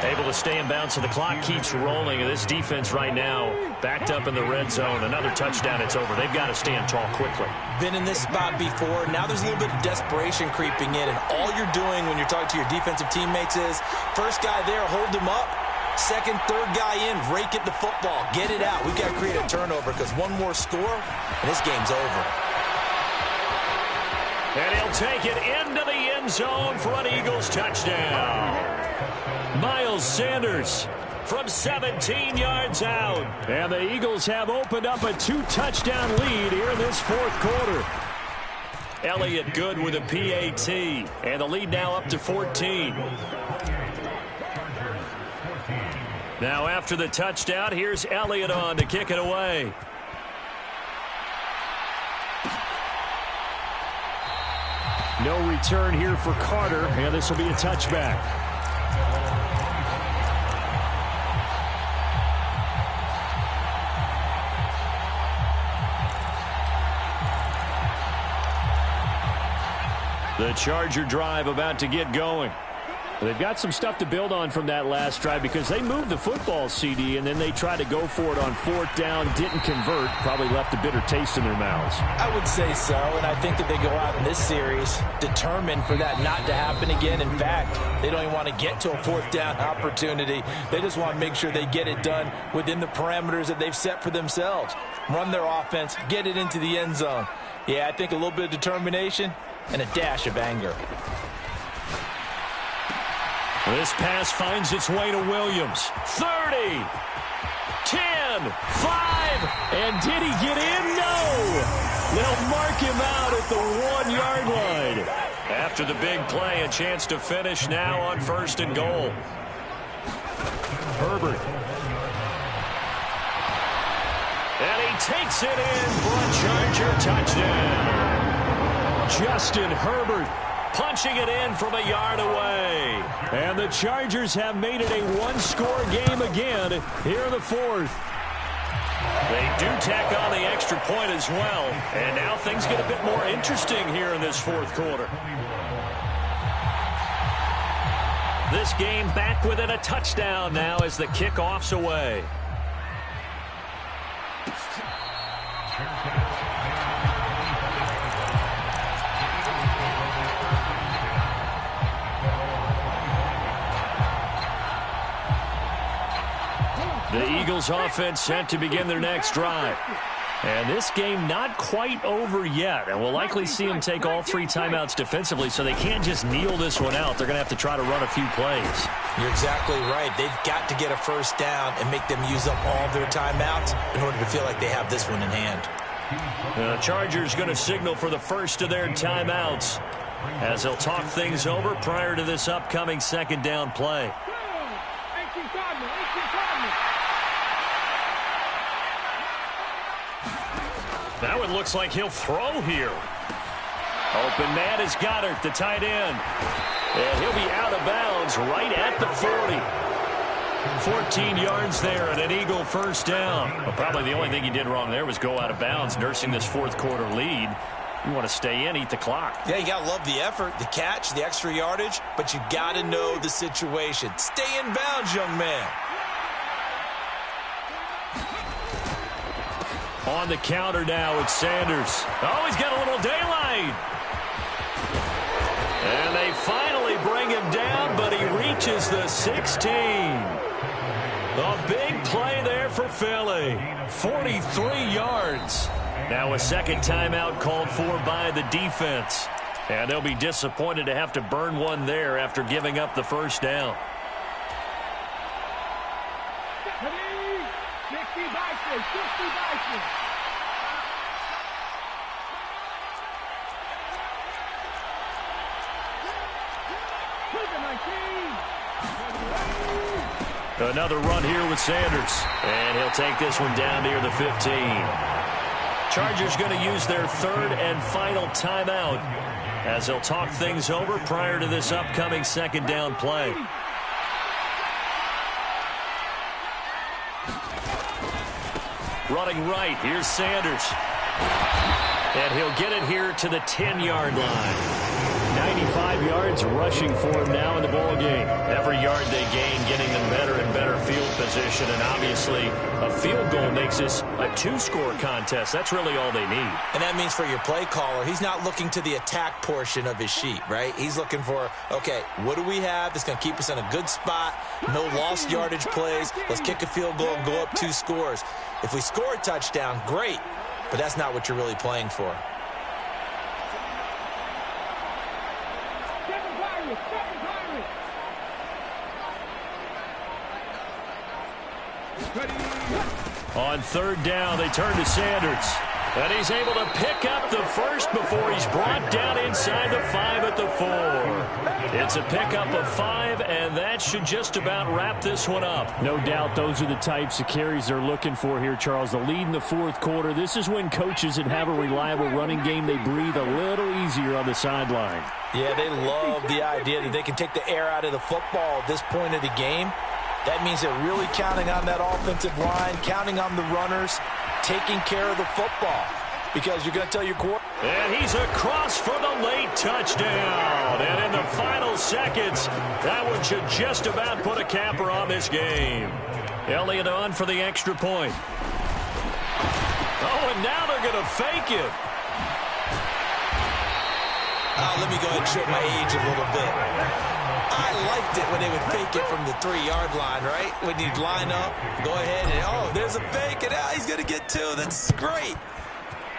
Able to stay in bounds, so the clock keeps rolling. And this defense right now backed up in the red zone. Another touchdown, it's over. They've got to stand tall quickly. Been in this spot before. Now there's a little bit of desperation creeping in. And all you're doing when you're talking to your defensive teammates is, first guy there, hold him up. Second, third guy in, rake at the football. Get it out. We've got to create a turnover because one more score, and this game's over. And he'll take it into the end zone for an Eagles touchdown. Miles Sanders from 17 yards out. And the Eagles have opened up a 2-touchdown lead here in this 4th quarter. Elliott good with a PAT. And the lead now up to 14. Now after the touchdown, here's Elliott on to kick it away. No return here for Carter, and this will be a touchback. The Charger drive about to get going. They've got some stuff to build on from that last drive because they moved the football, CD, and then they tried to go for it on 4th down, didn't convert, probably left a bitter taste in their mouths. I would say so, and I think that they go out in this series determined for that not to happen again. In fact, they don't even want to get to a 4th down opportunity. They just want to make sure they get it done within the parameters that they've set for themselves. Run their offense, get it into the end zone. Yeah, I think a little bit of determination and a dash of anger. This pass finds its way to Williams. 30, 10, 5, and did he get in? No! They'll mark him out at the 1-yard line. After the big play, a chance to finish now on 1st and goal. Herbert. And he takes it in for a Charger touchdown. Justin Herbert punching it in from a yard away. And the Chargers have made it a 1-score game again here in the 4th. They do tack on the extra point as well. And now things get a bit more interesting here in this fourth quarter. This game back within a touchdown now as the kickoff's away. The Eagles offense set to begin their next drive. And this game not quite over yet. And we'll likely see them take all 3 timeouts defensively, so they can't just kneel this one out. They're going to have to try to run a few plays. You're exactly right. They've got to get a first down and make them use up all their timeouts in order to feel like they have this one in hand. The Chargers going to signal for the first of their timeouts as they'll talk things over prior to this upcoming second down play. Now it looks like he'll throw here. Open man is Goddard, the tight end. And he'll be out of bounds right at the 40. 14 yards there and an Eagle first down. Well, probably the only thing he did wrong there was go out of bounds, nursing this fourth quarter lead. You want to stay in, eat the clock. Yeah, you got to love the effort, the catch, the extra yardage, but you got to know the situation. Stay in bounds, young man. On the counter now, it's Sanders. Oh, he's got a little daylight. And they finally bring him down, but he reaches the 16. A big play there for Philly. 43 yards. Now a second timeout called for by the defense. And they'll be disappointed to have to burn one there after giving up the first down. Another run here with Sanders. And he'll take this one down near the 15. Chargers going to use their third and final timeout as they'll talk things over prior to this upcoming second down play. Running right, here's Sanders. And he'll get it here to the 10-yard line. 95 yards rushing for him now in the ball game. Every yard they gain getting them better and better field position, and obviously a field goal makes this a 2-score contest. That's really all they need. And that means for your play caller, he's not looking to the attack portion of his sheet, right? He's looking for, okay, what do we have that's going to keep us in a good spot? No lost yardage plays. Let's kick a field goal and go up 2 scores. If we score a touchdown, great, but that's not what you're really playing for. On third down, they turn to Sanders. And he's able to pick up the first before he's brought down inside the 5 at the 4. It's a pickup of 5, and that should just about wrap this one up. No doubt those are the types of carries they're looking for here, Charles. The lead in the fourth quarter. This is when coaches that have a reliable running game, they breathe a little easier on the sideline. Yeah, they love the idea that they can take the air out of the football at this point of the game. That means they're really counting on that offensive line, counting on the runners, taking care of the football. Because you're going to tell your quarterback. And he's across for the late touchdown. And in the final seconds, that one should just about put a capper on this game. Elliott on for the extra point. Oh, and now they're going to fake it. Let me go ahead and show my age a little bit. I liked it when they would fake it from the 3-yard line, right? When you'd line up, go ahead and, oh, there's a fake, and now he's going to get 2. That's great.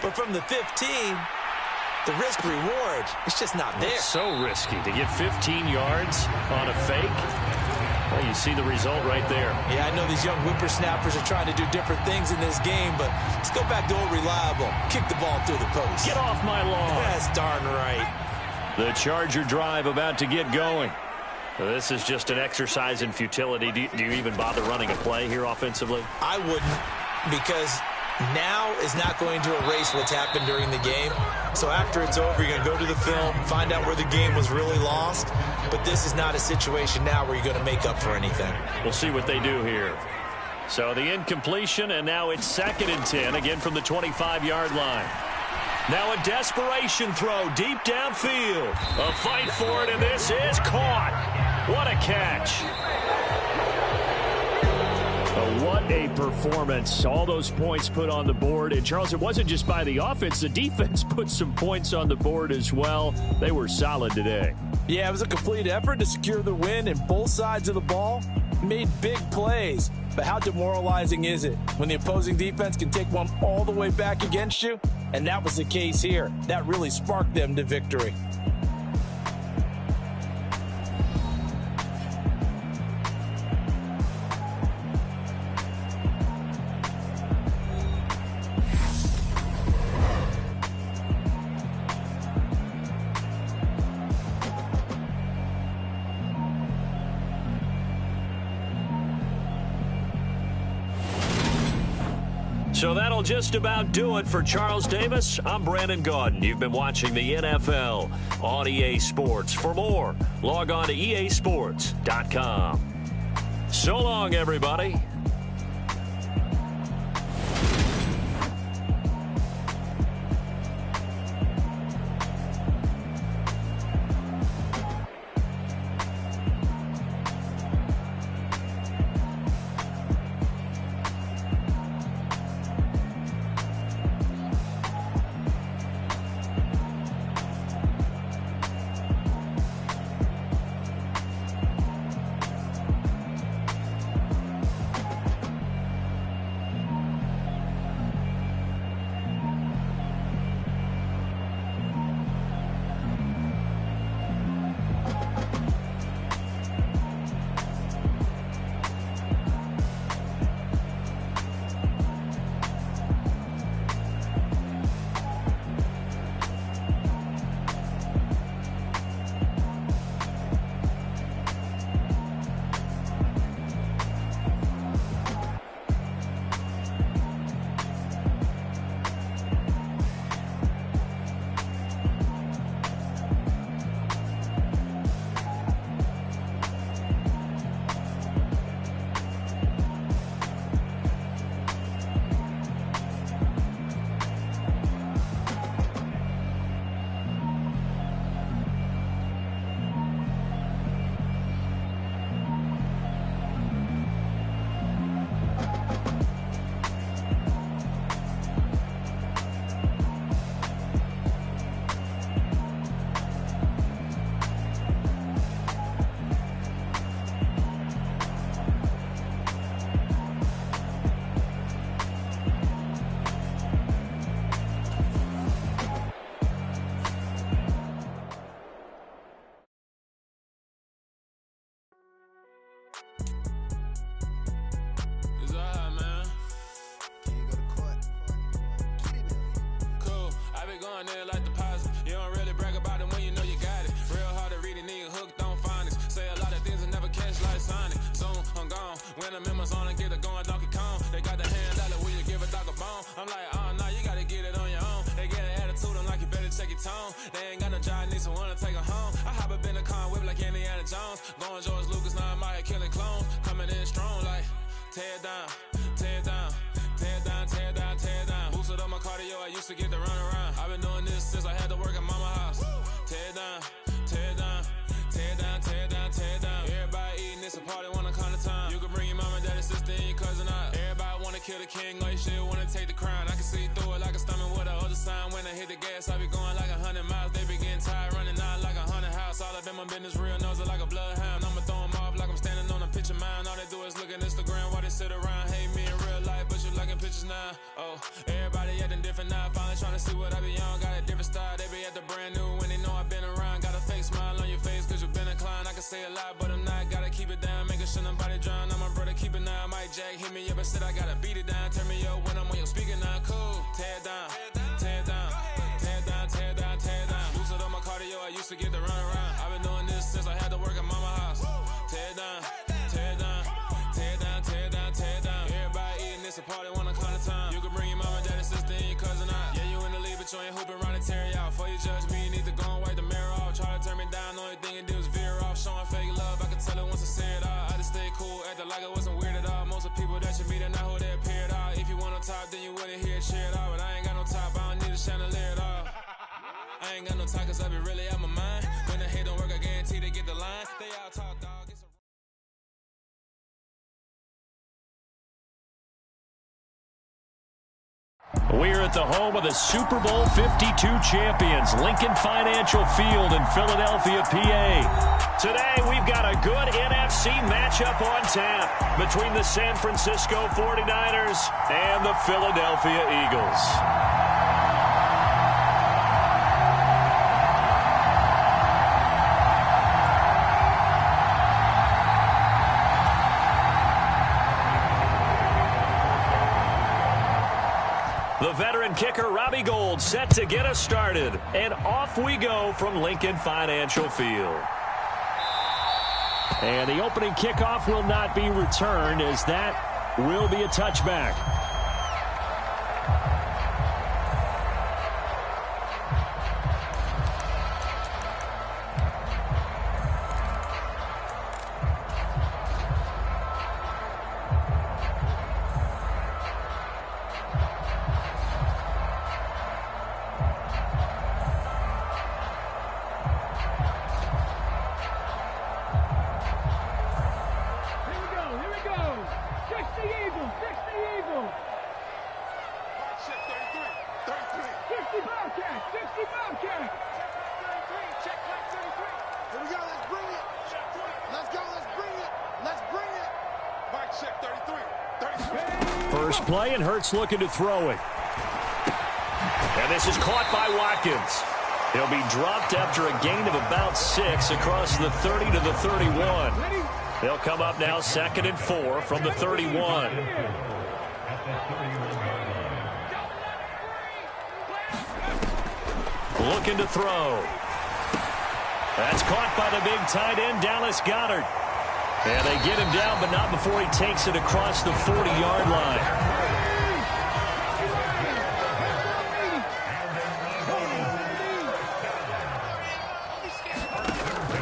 But from the 15, the risk-reward, it's just not there. It's so risky to get 15 yards on a fake. Well, you see the result right there. Yeah, I know these young whippersnappers are trying to do different things in this game, but let's go back to old reliable. Kick the ball through the post. Get off my lawn. That's darn right. The Charger drive about to get going. This is just an exercise in futility. Do you even bother running a play here offensively? I wouldn't, because now is not going to erase what's happened during the game. So after it's over, you're going to go to the film, find out where the game was really lost. But this is not a situation now where you're going to make up for anything. We'll see what they do here. So the incompletion, and now it's 2nd and 10, again from the 25-yard line. Now a desperation throw deep downfield. A fight for it, and this is caught. What a catch. What a performance. All those points put on the board. And, Charles, it wasn't just by the offense. The defense put some points on the board as well. They were solid today. Yeah, it was a complete effort to secure the win, and both sides of the ball made big plays. But how demoralizing is it when the opposing defense can take one all the way back against you? And that was the case here. That really sparked them to victory. So that'll just about do it for Charles Davis. I'm Brandon Gaudin. You've been watching the NFL on EA Sports. For more, log on to easports.com. So long, everybody. They ain't got no job, need someone to take her home. I hop up in the car, whip like Indiana Jones. Going George Lucas, now I'm out here killing clones. Coming in strong like, tear down, tear down, tear down, tear down, tear down. Boosted up my cardio, I used to get to run around. I've been doing this since I had to work at mama house. Tear down, tear down, tear down, tear down, tear down. Everybody eating, it's a party, wanna come to time. You can bring your mama, daddy, sister, and your cousin out. Everybody wanna kill the king, or you shit wanna take the crown. I can see through it like a stomach with a other sign. When I hit the gas, I be going like 100 miles. They be getting tired, running out like 100 house. All up in my business, real nose it like a bloodhound. I'ma throw them off like I'm standing on a picture mine. All they do is look at Instagram while they sit around. Hate me in real life, but you liking pictures now. Oh, everybody acting different now. Finally trying to see what I be on. Got a different style, they be at the brand new when they know I've been around. Got a fake smile on your face cause you been inclined. I can say a lot, but I'm not. Gotta keep it down, making sure nobody drown. I'm my brother, keep it now. Mike Jack hit me up and said I gotta beat it down. Turn me up when I'm on your speaker now. Cool, tear down, tear down, tear down, tear down, tear down. Boosted up my cardio, I used to get to run around. I've been doing this since I had to work at mama house. Tear down, tear down, tear down, tear down, tear down. Everybody eating, it's a party, wanna come to time. You can bring your mama, daddy, sister, and your cousin out. Yeah, you in the league, but you ain't hooping around and tear you out. Before you judge me, you need to go and wipe the mirror off. Try to turn me down, only thing you do is veer off. Showing fake love, I can tell it once I say it out. I just stay cool, acting like it wasn't weird at all. Most of the people that you meet are not who they appear at all. If you want on top, then you wouldn't hear it cheer at all. But I ain't got no top, I don't need a chandelier at all. I ain't got no talk, cause I be really out my mind. When the hate don't work, I guarantee they get the line. They all talk, dog. We're at the home of the Super Bowl 52 champions, Lincoln Financial Field in Philadelphia, PA. Today, we've got a good NFC matchup on tap between the San Francisco 49ers and the Philadelphia Eagles. The veteran kicker, Robbie Gould, set to get us started. And off we go from Lincoln Financial Field. And the opening kickoff will not be returned, as that will be a touchback. First play, and Hurts looking to throw it. And this is caught by Watkins. He'll be dropped after a gain of about 6 across the 30 to the 31. They'll come up now 2nd and 4 from the 31. Looking to throw. That's caught by the big tight end, Dallas Goedert. And they get him down, but not before he takes it across the 40-yard line.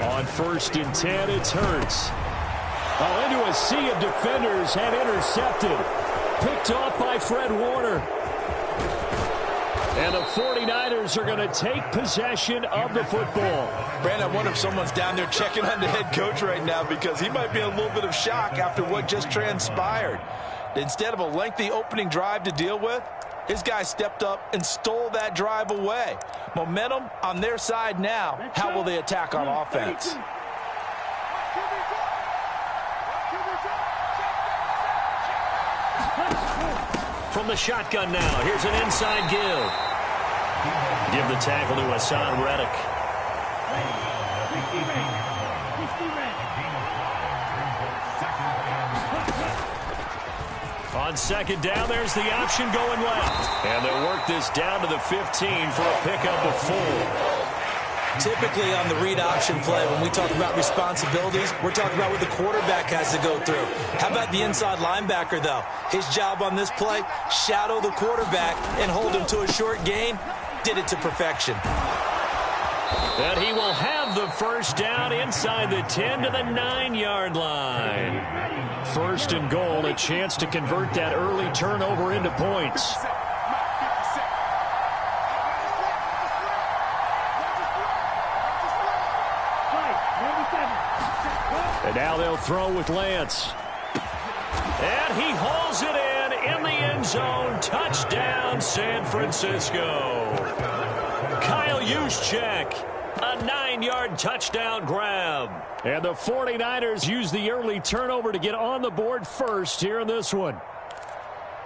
On 1st and 10, it's Hurts. Into a sea of defenders and intercepted. Picked off by Fred Warner. And the 49ers are going to take possession of the football. Brandon, I wonder if someone's down there checking on the head coach right now, because he might be in a little bit of shock after what just transpired. Instead of a lengthy opening drive to deal with, his guy stepped up and stole that drive away. Momentum on their side now. How will they attack on offense? From the shotgun now, here's an inside give. Give the tackle to Hassan Reddick. On 2nd down, there's the option going left. And they'll work this down to the 15 for a pickup of 4. Typically on the read option play, when we talk about responsibilities, we're talking about what the quarterback has to go through. How about the inside linebacker, though? His job on this play, shadow the quarterback and hold him to a short gain. Did it to perfection. And he will have the first down inside the 10 to the 9-yard line. 1st and goal, a chance to convert that early turnover into points. And now they'll throw with Lance. And he hauls it in the end zone. Touchdown, San Francisco. Kyle Juszczyk, a 9-yard touchdown grab. And the 49ers use the early turnover to get on the board first here in this one.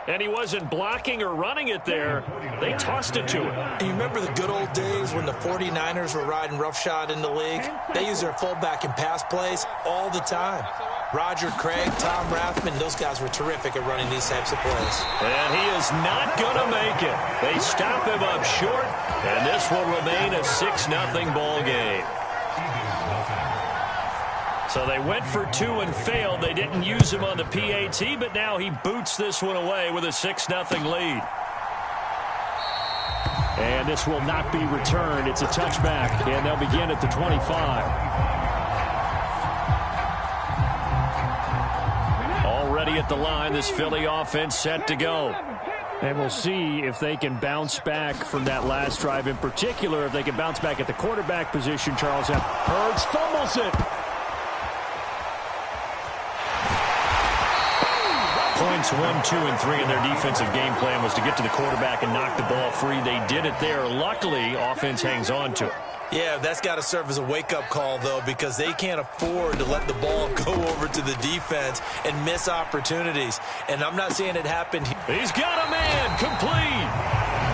And he wasn't blocking or running it there. They tossed it to him. And you remember the good old days when the 49ers were riding roughshod in the league? They used their fullback in pass plays all the time. Roger Craig, Tom Rathman, those guys were terrific at running these types of plays. And he is not going to make it. They stop him up short, and this will remain a 6-0 ball game. So they went for 2 and failed. They didn't use him on the PAT, but now he boots this one away with a 6-0 lead. And this will not be returned. It's a touchback, and they'll begin at the 25. ready at the line. This Philly offense set to go. And we'll see if they can bounce back from that last drive. In particular, if they can bounce back at the quarterback position. Charles Hurts fumbles it. Points 1, 2, and 3 in their defensive game plan was to get to the quarterback and knock the ball free. They did it there. Luckily, offense hangs on to it. Yeah, that's got to serve as a wake-up call, though, because they can't afford to let the ball go over to the defense and miss opportunities. And I'm not saying it happened. He's got a man, complete.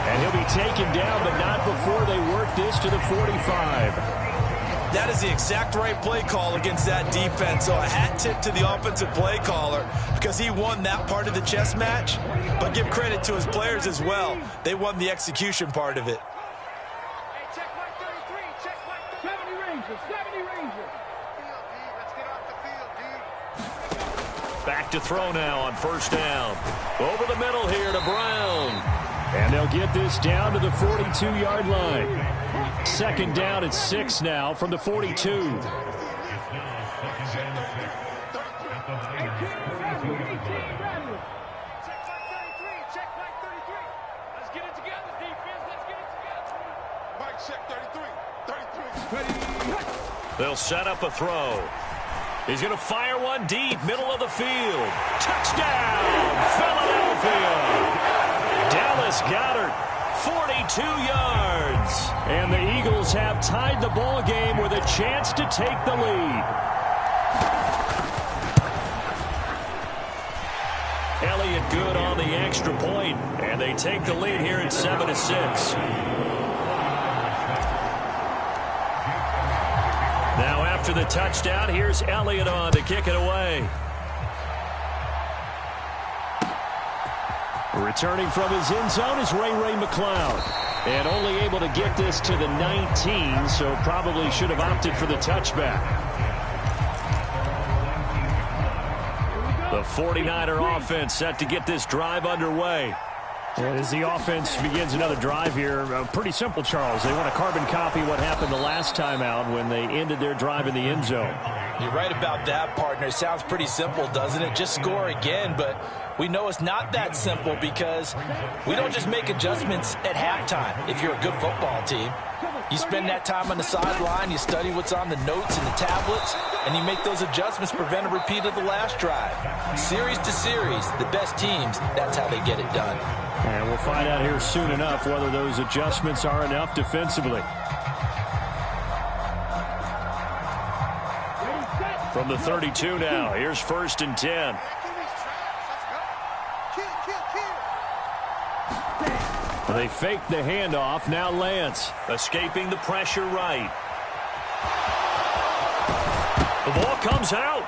And he'll be taken down, but not before they work this to the 45. That is the exact right play call against that defense. So a hat tip to the offensive play caller because he won that part of the chess match. But give credit to his players as well. They won the execution part of it. Back to throw now on first down. Over the middle here to Brown. And they'll get this down to the 42-yard line. Second down at 6 now from the 42. They'll set up a throw. He's going to fire one deep, middle of the field. Touchdown, Philadelphia. Dallas Goedert, 42 yards. And the Eagles have tied the ball game with a chance to take the lead. Elliott good on the extra point, and they take the lead here at 7-6. Now after the touchdown, here's Elliott on to kick it away. Returning from his end zone is Ray McCloud. And only able to get this to the 19, so probably should have opted for the touchback. The 49er offense set to get this drive underway. And as the offense begins another drive here, pretty simple, Charles. They want to carbon copy what happened the last time out when they ended their drive in the end zone. You're right about that, partner. It sounds pretty simple, doesn't it? Just score again, but we know it's not that simple because we don't just make adjustments at halftime if you're a good football team. You spend that time on the sideline, you study what's on the notes and the tablets, and you make those adjustments, prevent a repeat of the last drive. Series to series, the best teams, that's how they get it done. And we'll find out here soon enough whether those adjustments are enough defensively. From the 32 now, here's 1st and 10. They fake the handoff. Now Lance. Escaping the pressure right. The ball comes out.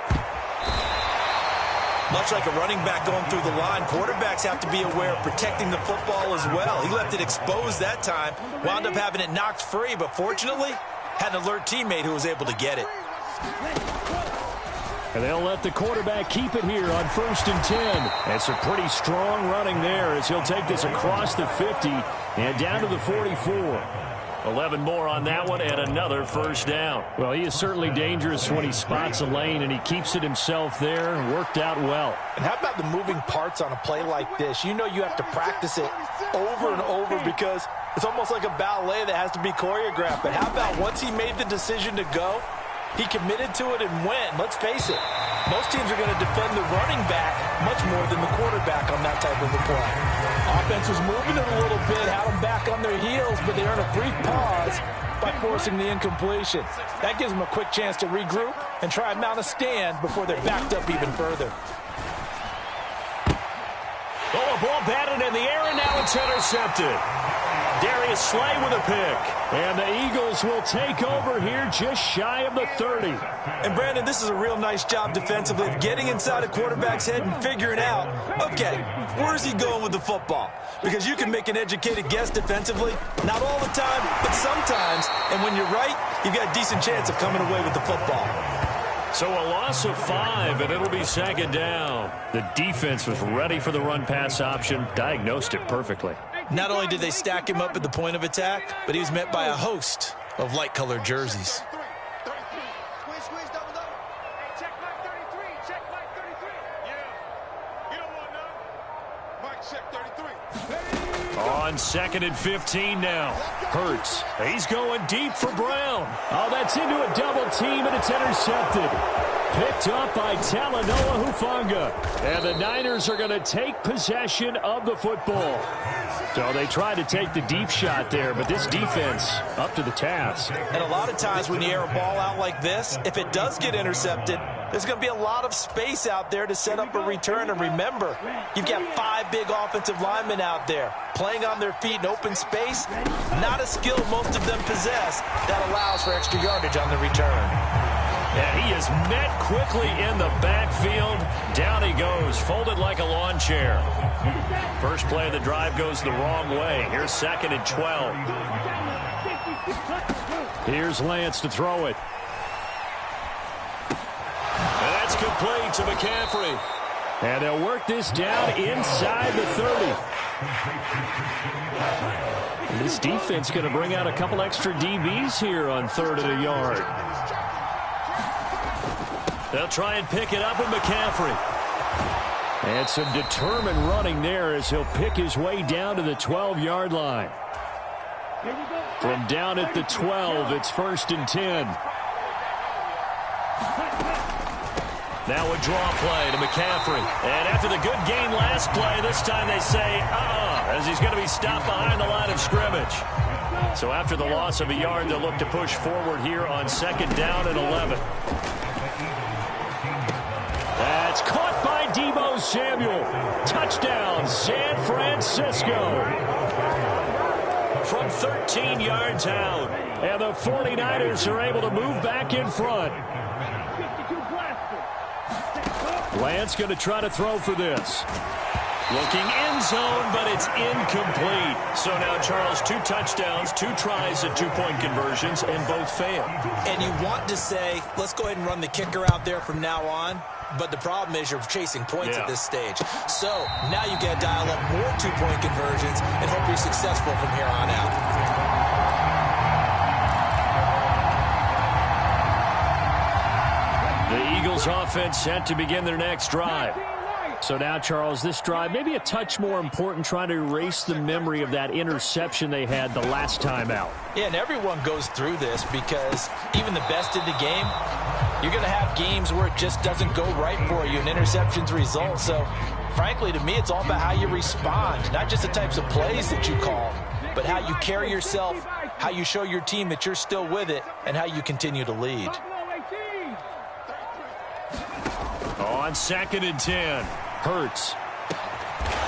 Much like a running back going through the line, quarterbacks have to be aware of protecting the football as well. He left it exposed that time, wound up having it knocked free, but fortunately had an alert teammate who was able to get it. And they'll let the quarterback keep it here on 1st and 10. That's a pretty strong running there as he'll take this across the 50 and down to the 44. 11 more on that one and another first down. Well, he is certainly dangerous when he spots a lane, and he keeps it himself there and worked out well. And how about the moving parts on a play like this? You know you have to practice it over and over because it's almost like a ballet that has to be choreographed. But how about once he made the decision to go, he committed to it and went. Let's face it, most teams are going to defend the running back much more than the quarterback on that type of a play. Offense was moving it a little bit, had them back on their heels, but they earned a brief pause by forcing the incompletion. That gives them a quick chance to regroup and try and mount a stand before they're backed up even further. Oh, a ball batted in the air, and now it's intercepted. Darius Slay with a pick. And the Eagles will take over here just shy of the 30. And, Brandon, this is a real nice job defensively of getting inside a quarterback's head and figuring out, okay, where's he going with the football? Because you can make an educated guess defensively, not all the time, but sometimes. And when you're right, you've got a decent chance of coming away with the football. So a loss of 5, and it'll be 2nd down. The defense was ready for the run-pass option, diagnosed it perfectly. Not only did they stack him up at the point of attack, but he was met by a host of light-colored jerseys. On 2nd and 15 now. Hurts. He's going deep for Brown. Oh, that's into a double team, and it's intercepted. Picked up by Talanoa Hufanga. And the Niners are going to take possession of the football. So they tried to take the deep shot there, but this defense up to the task. And a lot of times when you air a ball out like this, if it does get intercepted, there's going to be a lot of space out there to set up a return. And remember, you've got 5 big offensive linemen out there playing on their feet in open space. Not a skill most of them possess that allows for extra yardage on the return. And he is met quickly in the backfield. Down he goes, folded like a lawn chair. First play of the drive goes the wrong way. Here's 2nd and 12. Here's Lance to throw it. And that's complete to McCaffrey. And they'll work this down inside the 30. And this defense going to bring out a couple extra DBs here on 3rd and a yard. They'll try and pick it up with McCaffrey. And some determined running there as he'll pick his way down to the 12-yard line. From down at the 12, it's 1st and 10. Now a draw play to McCaffrey. And after the good gain last play, this time they say, as he's going to be stopped behind the line of scrimmage. So after the loss of a yard, they'll look to push forward here on 2nd down and 11. That's caught by Deebo Samuel. Touchdown, San Francisco. From 13 yards out. And the 49ers are able to move back in front. Lance going to try to throw for this. Looking end zone, but it's incomplete. So now, Charles, 2 touchdowns, 2 tries at 2-point conversions, and both failed. And you want to say, let's go ahead and run the kicker out there from now on. But the problem is you're chasing points at this stage. So now you got to dial up more 2-point conversions and hope you're successful from here on out. The Eagles offense set to begin their next drive. So now, Charles, this drive maybe a touch more important, trying to erase the memory of that interception they had the last time out. Yeah, and everyone goes through this because even the best in the game, you're going to have games where it just doesn't go right for you, and interceptions result. So, frankly, to me, it's all about how you respond, not just the types of plays that you call, but how you carry yourself, how you show your team that you're still with it, and how you continue to lead. On 2nd and 10. Hurts.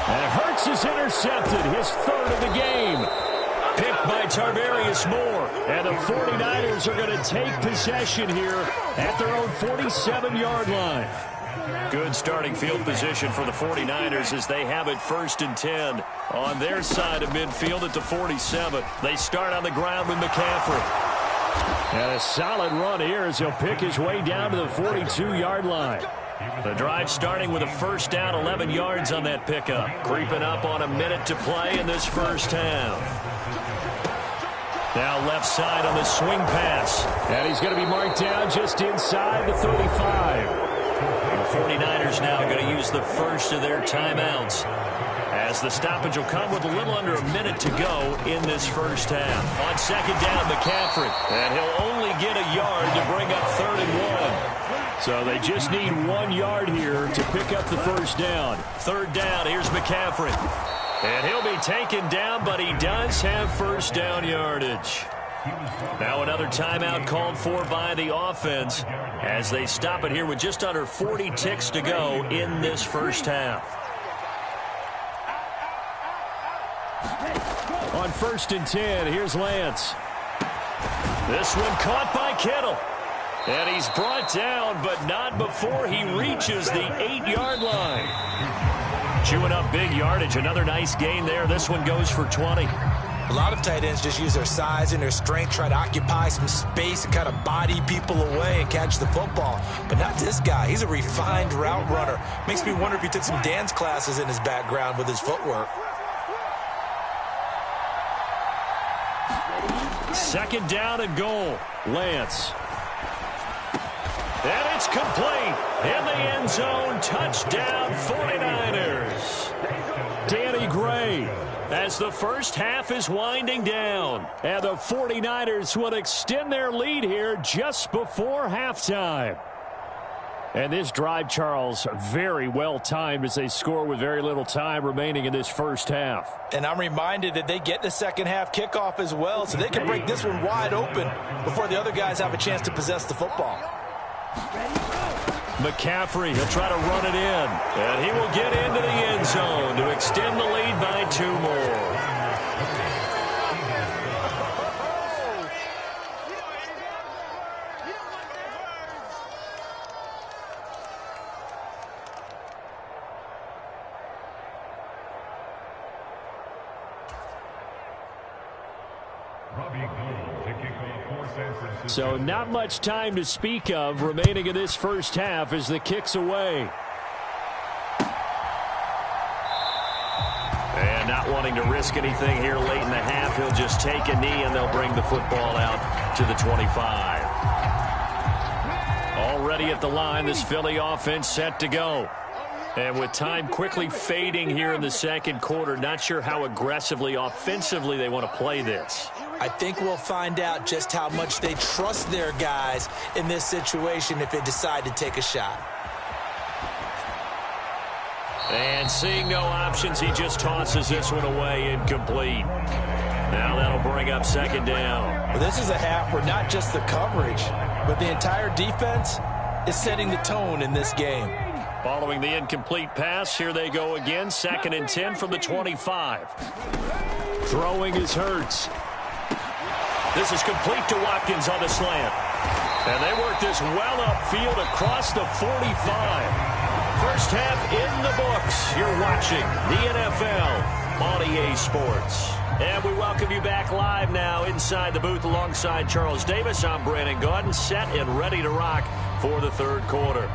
And Hurts is intercepted, his 3rd of the game. Picked by Tarvarius Moore. And the 49ers are going to take possession here at their own 47-yard line. Good starting field position for the 49ers as they have it 1st and 10 on their side of midfield at the 47. They start on the ground with McCaffrey. And a solid run here as he'll pick his way down to the 42-yard line. The drive starting with a 1st down, 11 yards on that pickup. Creeping up on a minute to play in this first half. Now left side on the swing pass. And he's going to be marked down just inside the 35. The 49ers now going to use the first of their timeouts, as the stoppage will come with a little under a minute to go in this first half. On 2nd down, McCaffrey. And he'll only get a yard to bring up 3rd and 1. So they just need 1 yard here to pick up the 1st down. 3rd down, here's McCaffrey. And he'll be taken down, but he does have 1st down yardage. Now another timeout called for by the offense as they stop it here with just under 40 ticks to go in this first half. On 1st and 10, here's Lance. This one caught by Kittle. And he's brought down, but not before he reaches the 8-yard line. Chewing up big yardage. Another nice gain there. This one goes for 20. A lot of tight ends just use their size and their strength, try to occupy some space and kind of body people away and catch the football. But not this guy. He's a refined route runner. Makes me wonder if he took some dance classes in his background with his footwork. 2nd down and goal. Lance. And it's complete in the end zone. Touchdown 49ers. Danny Gray, as the first half is winding down. And the 49ers will extend their lead here just before halftime. And this drive, Charles, very well timed as they score with very little time remaining in this first half. And I'm reminded that they get the second half kickoff as well, so they can break this one wide open before the other guys have a chance to possess the football. McCaffrey, he'll try to run it in. And he will get into the end zone to extend the lead by 2 more. So not much time to speak of remaining in this first half as the kick's away. And not wanting to risk anything here late in the half, he'll just take a knee and they'll bring the football out to the 25. Already at the line, this Philly offense set to go. And with time quickly fading here in the second quarter, not sure how aggressively, offensively they want to play this. I think we'll find out just how much they trust their guys in this situation if they decide to take a shot. And seeing no options, he just tosses this one away, incomplete. Now that'll bring up second down. Well, this is a half where not just the coverage, but the entire defense is setting the tone in this game. Following the incomplete pass, here they go again. 2nd and 10 from the 25. Throwing is Hurts. This is complete to Watkins on the slant. And they work this well upfield across the 45. First half in the books. You're watching the NFL on EA Sports. And we welcome you back live now inside the booth alongside Charles Davis. I'm Brandon Gaudin, set and ready to rock for the third quarter.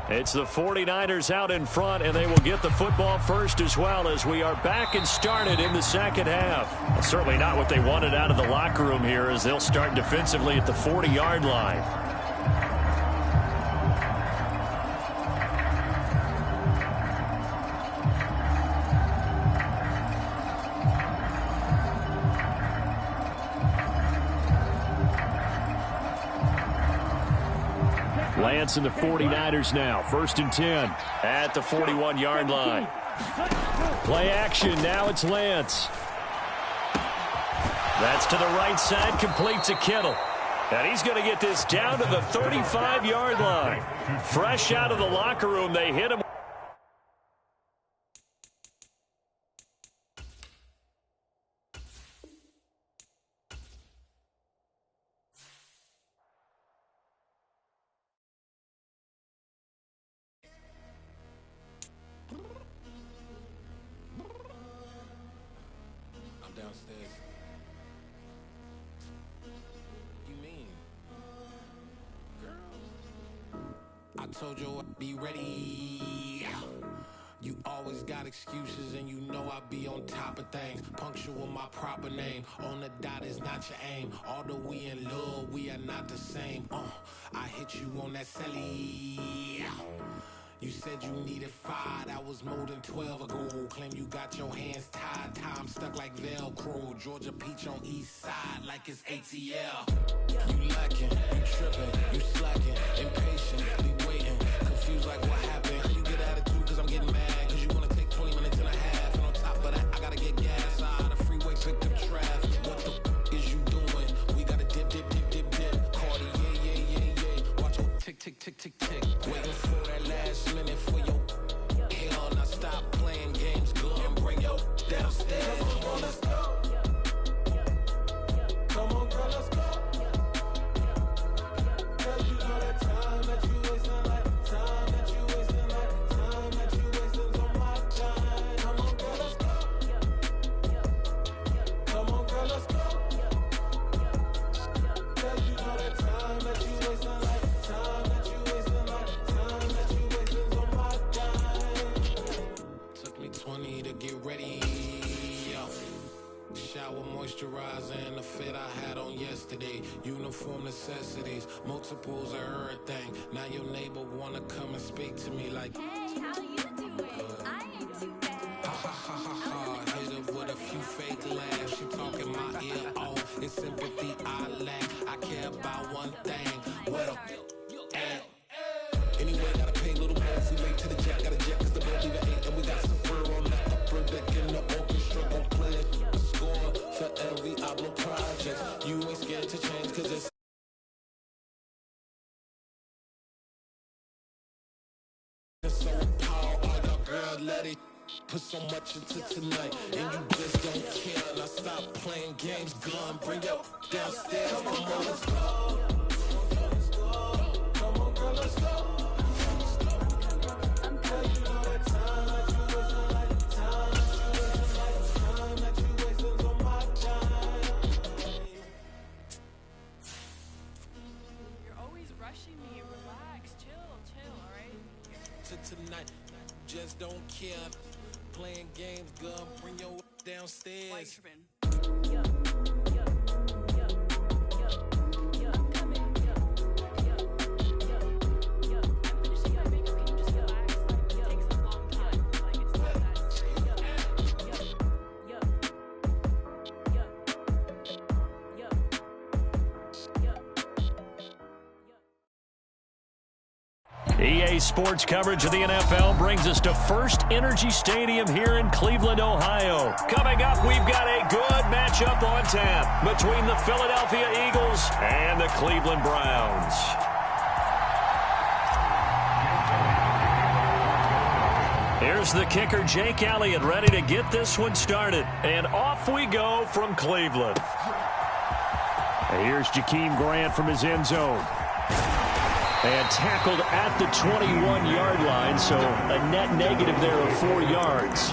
It's the 49ers out in front, and they will get the football first as well as we are back and started in the second half. Well, certainly not what they wanted out of the locker room here as they'll start defensively at the 40-yard line. Lance and the 49ers now. 1st and 10 at the 41-yard line. Play action. Now it's Lance. That's to the right side. Complete to Kittle. And he's going to get this down to the 35-yard line. Fresh out of the locker room, they hit him. Downstairs. You mean? Girl, I told you I'd be ready. You always got excuses and you know I be on top of things. Punctual my proper name. On the dot is not your aim. Although we in love, we are not the same. I hit you on that celly. You said you needed 5, that was more than 12 ago. Claim you got your hands tied, time stuck like Velcro. Georgia peach on east side like it's ATL. You lacking, you tripping, you slacking, impatient, be waiting, confused like what happened. You get attitude cause I'm getting mad, cause you wanna take 20 minutes and a half. And on top of that, I gotta get gas out of the freeway, picked up traffic. What the is you doing? We gotta dip, dip, dip, dip, dip. Cardi, yeah. Watch your tick, tick, tick, tick, tick. Waiting for that last minute for your hell. Now stop playing games, go and bring your downstairs. Let's go. shower moisturizer and the fit I had on yesterday. Uniform necessities, multiples of everything. Now your neighbor wanna come and speak to me like, hey, how you doing? I ain't too bad. ha ha ha ha ha. Hit her with a few fake laughs. She talking my ear off. It's sympathy I lack. I care about one thing. What a anyway, gotta pay a little more if we late to the jack. Got a jet cause the boat leave at 8. And we got some fur on the upper deck in the orchestra. Gon' play it, score for every album project. You ain't scared to change cause it's so power. All y'all girl let it put so much into tonight. And you just don't care. Now stop playing games, gun. Bring your downstairs. Come on, let's go. Come on, girl, let's go. Tonight, just don't care. Playing games, girl. Bring your downstairs. EA Sports coverage of the NFL brings us to First Energy Stadium here in Cleveland, Ohio. Coming up, we've got a good matchup on tap between the Philadelphia Eagles and the Cleveland Browns. Here's the kicker, Jake Elliott, ready to get this one started. And off we go from Cleveland. And here's Jakeem Grant from his end zone. And tackled at the 21-yard line, so a net negative there of 4 yards.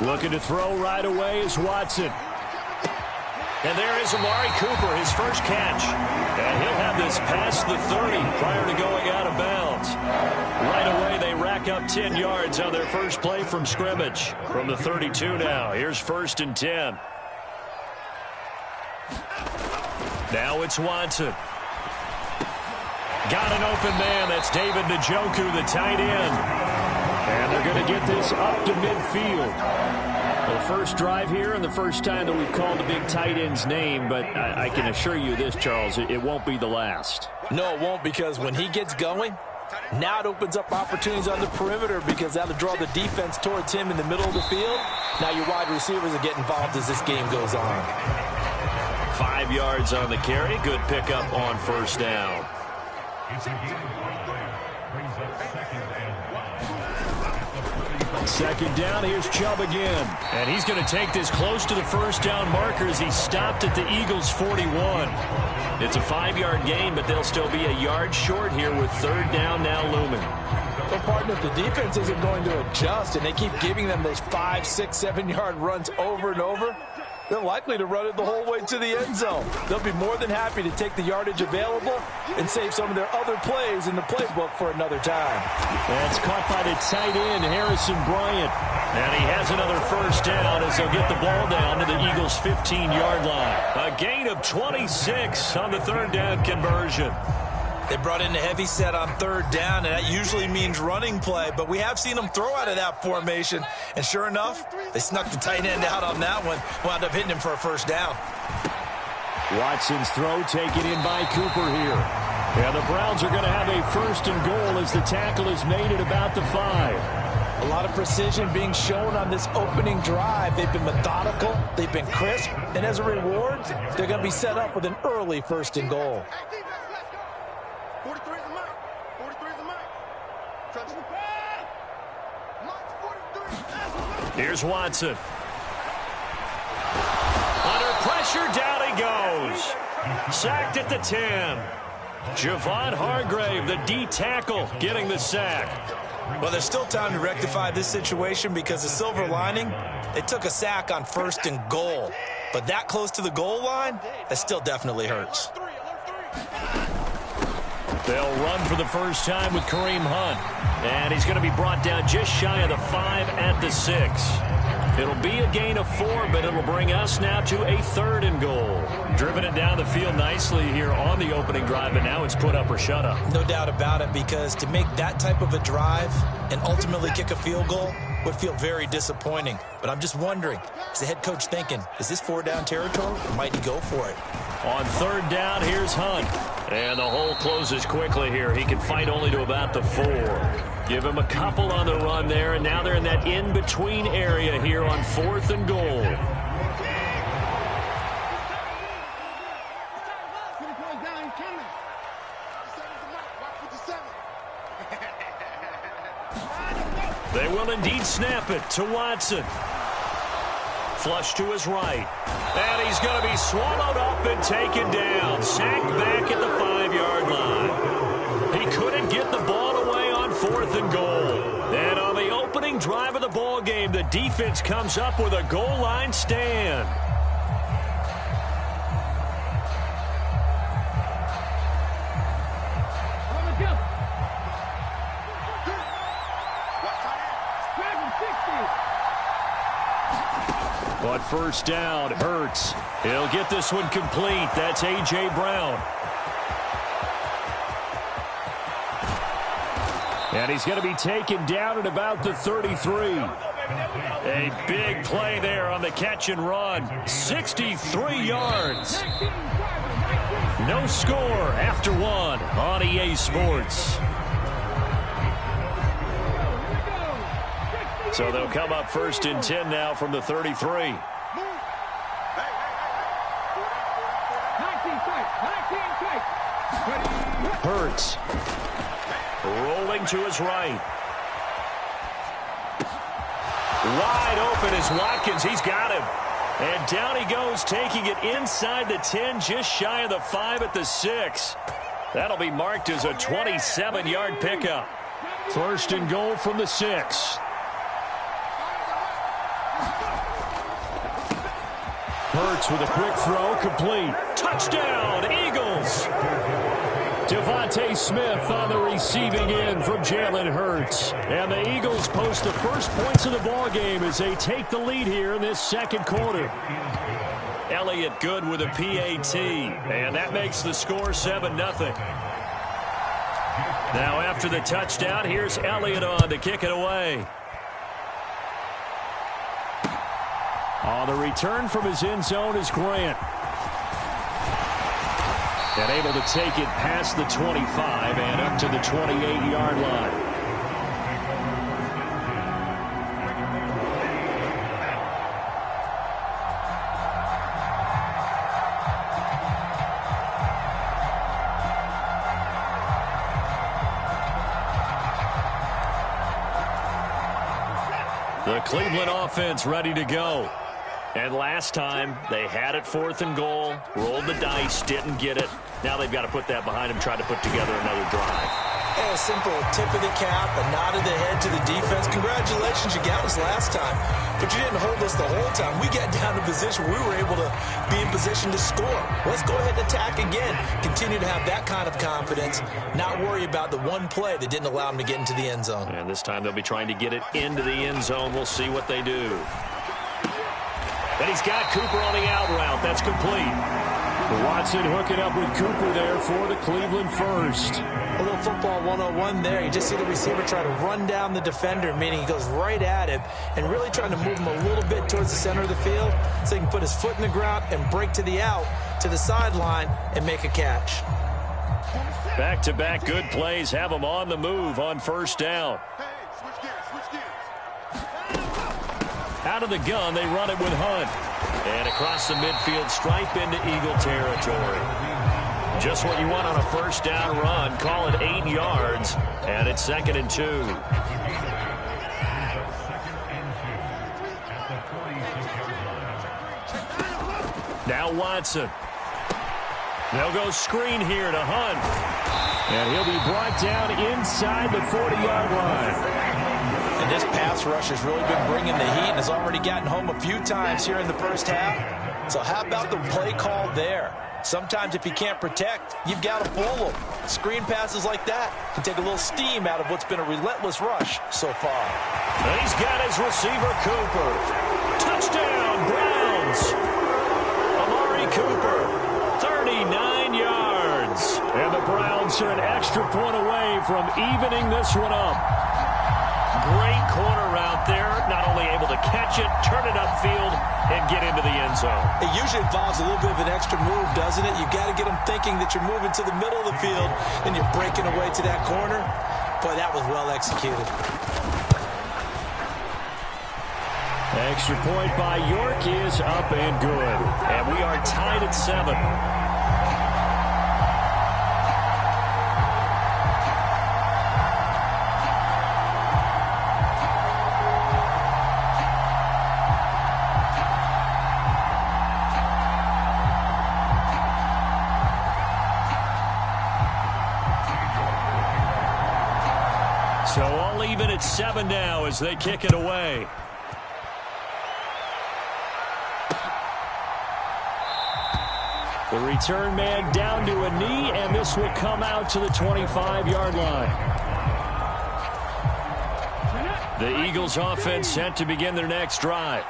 Looking to throw right away is Watson. And there is Amari Cooper, his first catch. And he'll have this past the 30 prior to going out of bounds. Right away, they rack up 10 yards on their first play from scrimmage. From the 32 now, here's 1st and 10. Now it's Watson. Got an open man. That's David Njoku, the tight end. And they're going to get this up to midfield. The first drive here and the first time that we've called the big tight end's name, but I can assure you this, Charles, it won't be the last. No, it won't, because when he gets going, now it opens up opportunities on the perimeter because that'll draw the defense towards him in the middle of the field. Now your wide receivers will get involved as this game goes on. 5 yards on the carry. Good pickup on 1st down. Second down, here's Chubb again. And he's going to take this close to the 1st down marker as he stopped at the Eagles' 41. It's a 5-yard gain, but they'll still be a yard short here with 3rd down now looming. Well, partner, if the defense isn't going to adjust and they keep giving them those 5, 6, 7-yard runs over and over, they're likely to run it the whole way to the end zone. They'll be more than happy to take the yardage available and save some of their other plays in the playbook for another time. That's caught by the tight end, Harrison Bryant. And he has another 1st down as they'll get the ball down to the Eagles' 15-yard line. A gain of 26 on the 3rd down conversion. They brought in the heavy set on 3rd down, and that usually means running play, but we have seen them throw out of that formation, and sure enough, they snuck the tight end out on that one, wound up hitting him for a 1st down. Watson's throw taken in by Cooper here. And the Browns are going to have a 1st and goal as the tackle is made at about the 5. A lot of precision being shown on this opening drive. They've been methodical, they've been crisp, and as a reward, they're going to be set up with an early 1st and goal. 43 is the mic. 43 is the mic. Touch the ball. Mark 43. Here's Watson. Under pressure, down he goes. Sacked at the 10. Javon Hargrave, the D tackle, getting the sack. Well, there's still time to rectify this situation because the silver lining, they took a sack on 1st and goal. But that close to the goal line, that still definitely hurts. They'll run for the first time with Kareem Hunt. And he's going to be brought down just shy of the 5 at the 6. It'll be a gain of 4, but it'll bring us now to a 3rd and goal. Driven it down the field nicely here on the opening drive, and now it's put up or shut up. No doubt about it, because to make that type of a drive and ultimately kick a field goal would feel very disappointing. But I'm just wondering, is the head coach thinking, is this 4-down territory, or might he go for it? On 3rd down, here's Hunt. And the hole closes quickly here. He can fight only to about the 4. Give him a couple on the run there, and now they're in that in-between area here on 4th and goal. They will indeed snap it to Watson. Flush to his right. And he's going to be swallowed up and taken down. Sacked back at the 5-yard line. He couldn't get the ball away on 4th and goal. And on the opening drive of the ball game, the defense comes up with a goal line stand. But first down, Hurts. He'll get this one complete. That's A.J. Brown. And he's going to be taken down at about the 33. A big play there on the catch and run. 63 yards. No score after 1 on EA Sports. So they'll come up 1st and 10 now from the 33. Hurts. Rolling to his right. Wide open is Watkins. He's got him. And down he goes, taking it inside the 10, just shy of the 5 at the 6. That'll be marked as a 27-yard pickup. 1st and goal from the 6. Hurts with a quick throw, complete. Touchdown, Eagles! Devontae Smith on the receiving end from Jalen Hurts. And the Eagles post the first points of the ball game as they take the lead here in this 2nd quarter. Elliott good with a PAT, and that makes the score 7-0. Now after the touchdown, here's Elliott on to kick it away. On the return from his end zone is Grant. And able to take it past the 25 and up to the 28-yard line. The Cleveland offense ready to go. And last time, they had it 4th and goal, rolled the dice, didn't get it. Now they've got to put that behind them, try to put together another drive. A simple tip of the cap, a nod of the head to the defense. Congratulations, you got us last time. But you didn't hold us the whole time. We got down to a position where we were able to be in position to score. Let's go ahead and attack again. Continue to have that kind of confidence, not worry about the one play that didn't allow them to get into the end zone. And this time they'll be trying to get it into the end zone. We'll see what they do. And he's got Cooper on the out route. That's complete. Watson hooking up with Cooper there for the Cleveland first. A little football 101 there. You just see the receiver try to run down the defender, meaning he goes right at him and really trying to move him a little bit towards the center of the field so he can put his foot in the ground and break to the out, to the sideline, and make a catch. Back-to-back good plays have them on the move on first down. Out of the gun, they run it with Hunt. And across the midfield stripe into Eagle territory. Just what you want on a first down run. Call it 8 yards, and it's 2nd and 2. Now Watson. They'll go screen here to Hunt. And he'll be brought down inside the 40-yard line. And this pass rush has really been bringing the heat and has already gotten home a few times here in the first half. So how about the play call there? Sometimes if you can't protect, you've got to fool them. Screen passes like that can take a little steam out of what's been a relentless rush so far. And he's got his receiver, Cooper. Touchdown, Browns. Amari Cooper, 39 yards. And the Browns are an extra point away from evening this one up. Great corner route there. Not only able to catch it, turn it upfield, and get into the end zone. It usually involves a little bit of an extra move, doesn't it? You've got to get them thinking that you're moving to the middle of the field and you're breaking away to that corner. Boy, that was well executed. Extra point by York is up and good. And we are tied at 7. So all even at 7 now as they kick it away. The return man down to a knee, and this will come out to the 25-yard line. The Eagles offense set to begin their next drive.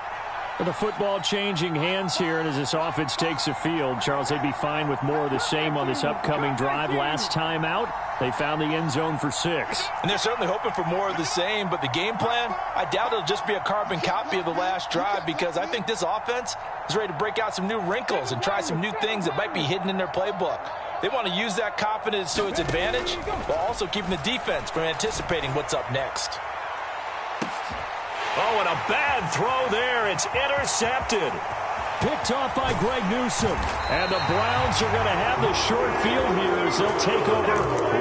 With the football changing hands here, and as this offense takes the field, Charles, they'd be fine with more of the same on this upcoming drive. Last time out, they found the end zone for 6. And they're certainly hoping for more of the same, but the game plan, I doubt it'll just be a carbon copy of the last drive, because I think this offense is ready to break out some new wrinkles and try some new things that might be hidden in their playbook. They want to use that confidence to its advantage while also keeping the defense from anticipating what's up next. Oh, and a bad throw there. It's intercepted. Picked off by Greg Newsome. And the Browns are going to have the short field here as they'll take over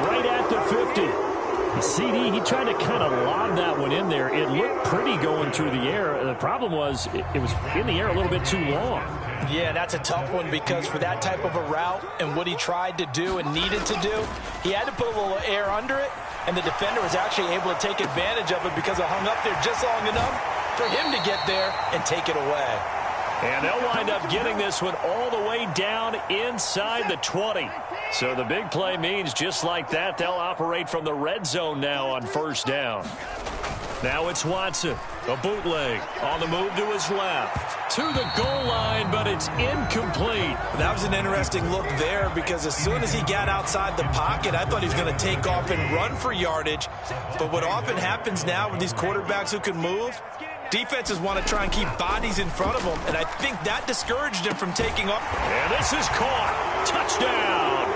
right at the 50. CD, he tried to kind of lob that one in there. It looked pretty going through the air. The problem was it was in the air a little bit too long. Yeah, that's a tough one, because for that type of a route and what he tried to do and needed to do, he had to put a little air under it, and the defender was actually able to take advantage of it because it hung up there just long enough for him to get there and take it away. And they'll wind up getting this one all the way down inside the 20. So the big play means just like that, they'll operate from the red zone now on first down. Now it's Watson, a bootleg on the move to his left. To the goal line, but it's incomplete. That was an interesting look there, because as soon as he got outside the pocket, I thought he was going to take off and run for yardage. But what often happens now with these quarterbacks who can move, defenses want to try and keep bodies in front of them, and I think that discouraged him from taking off. And this is caught. Touchdown.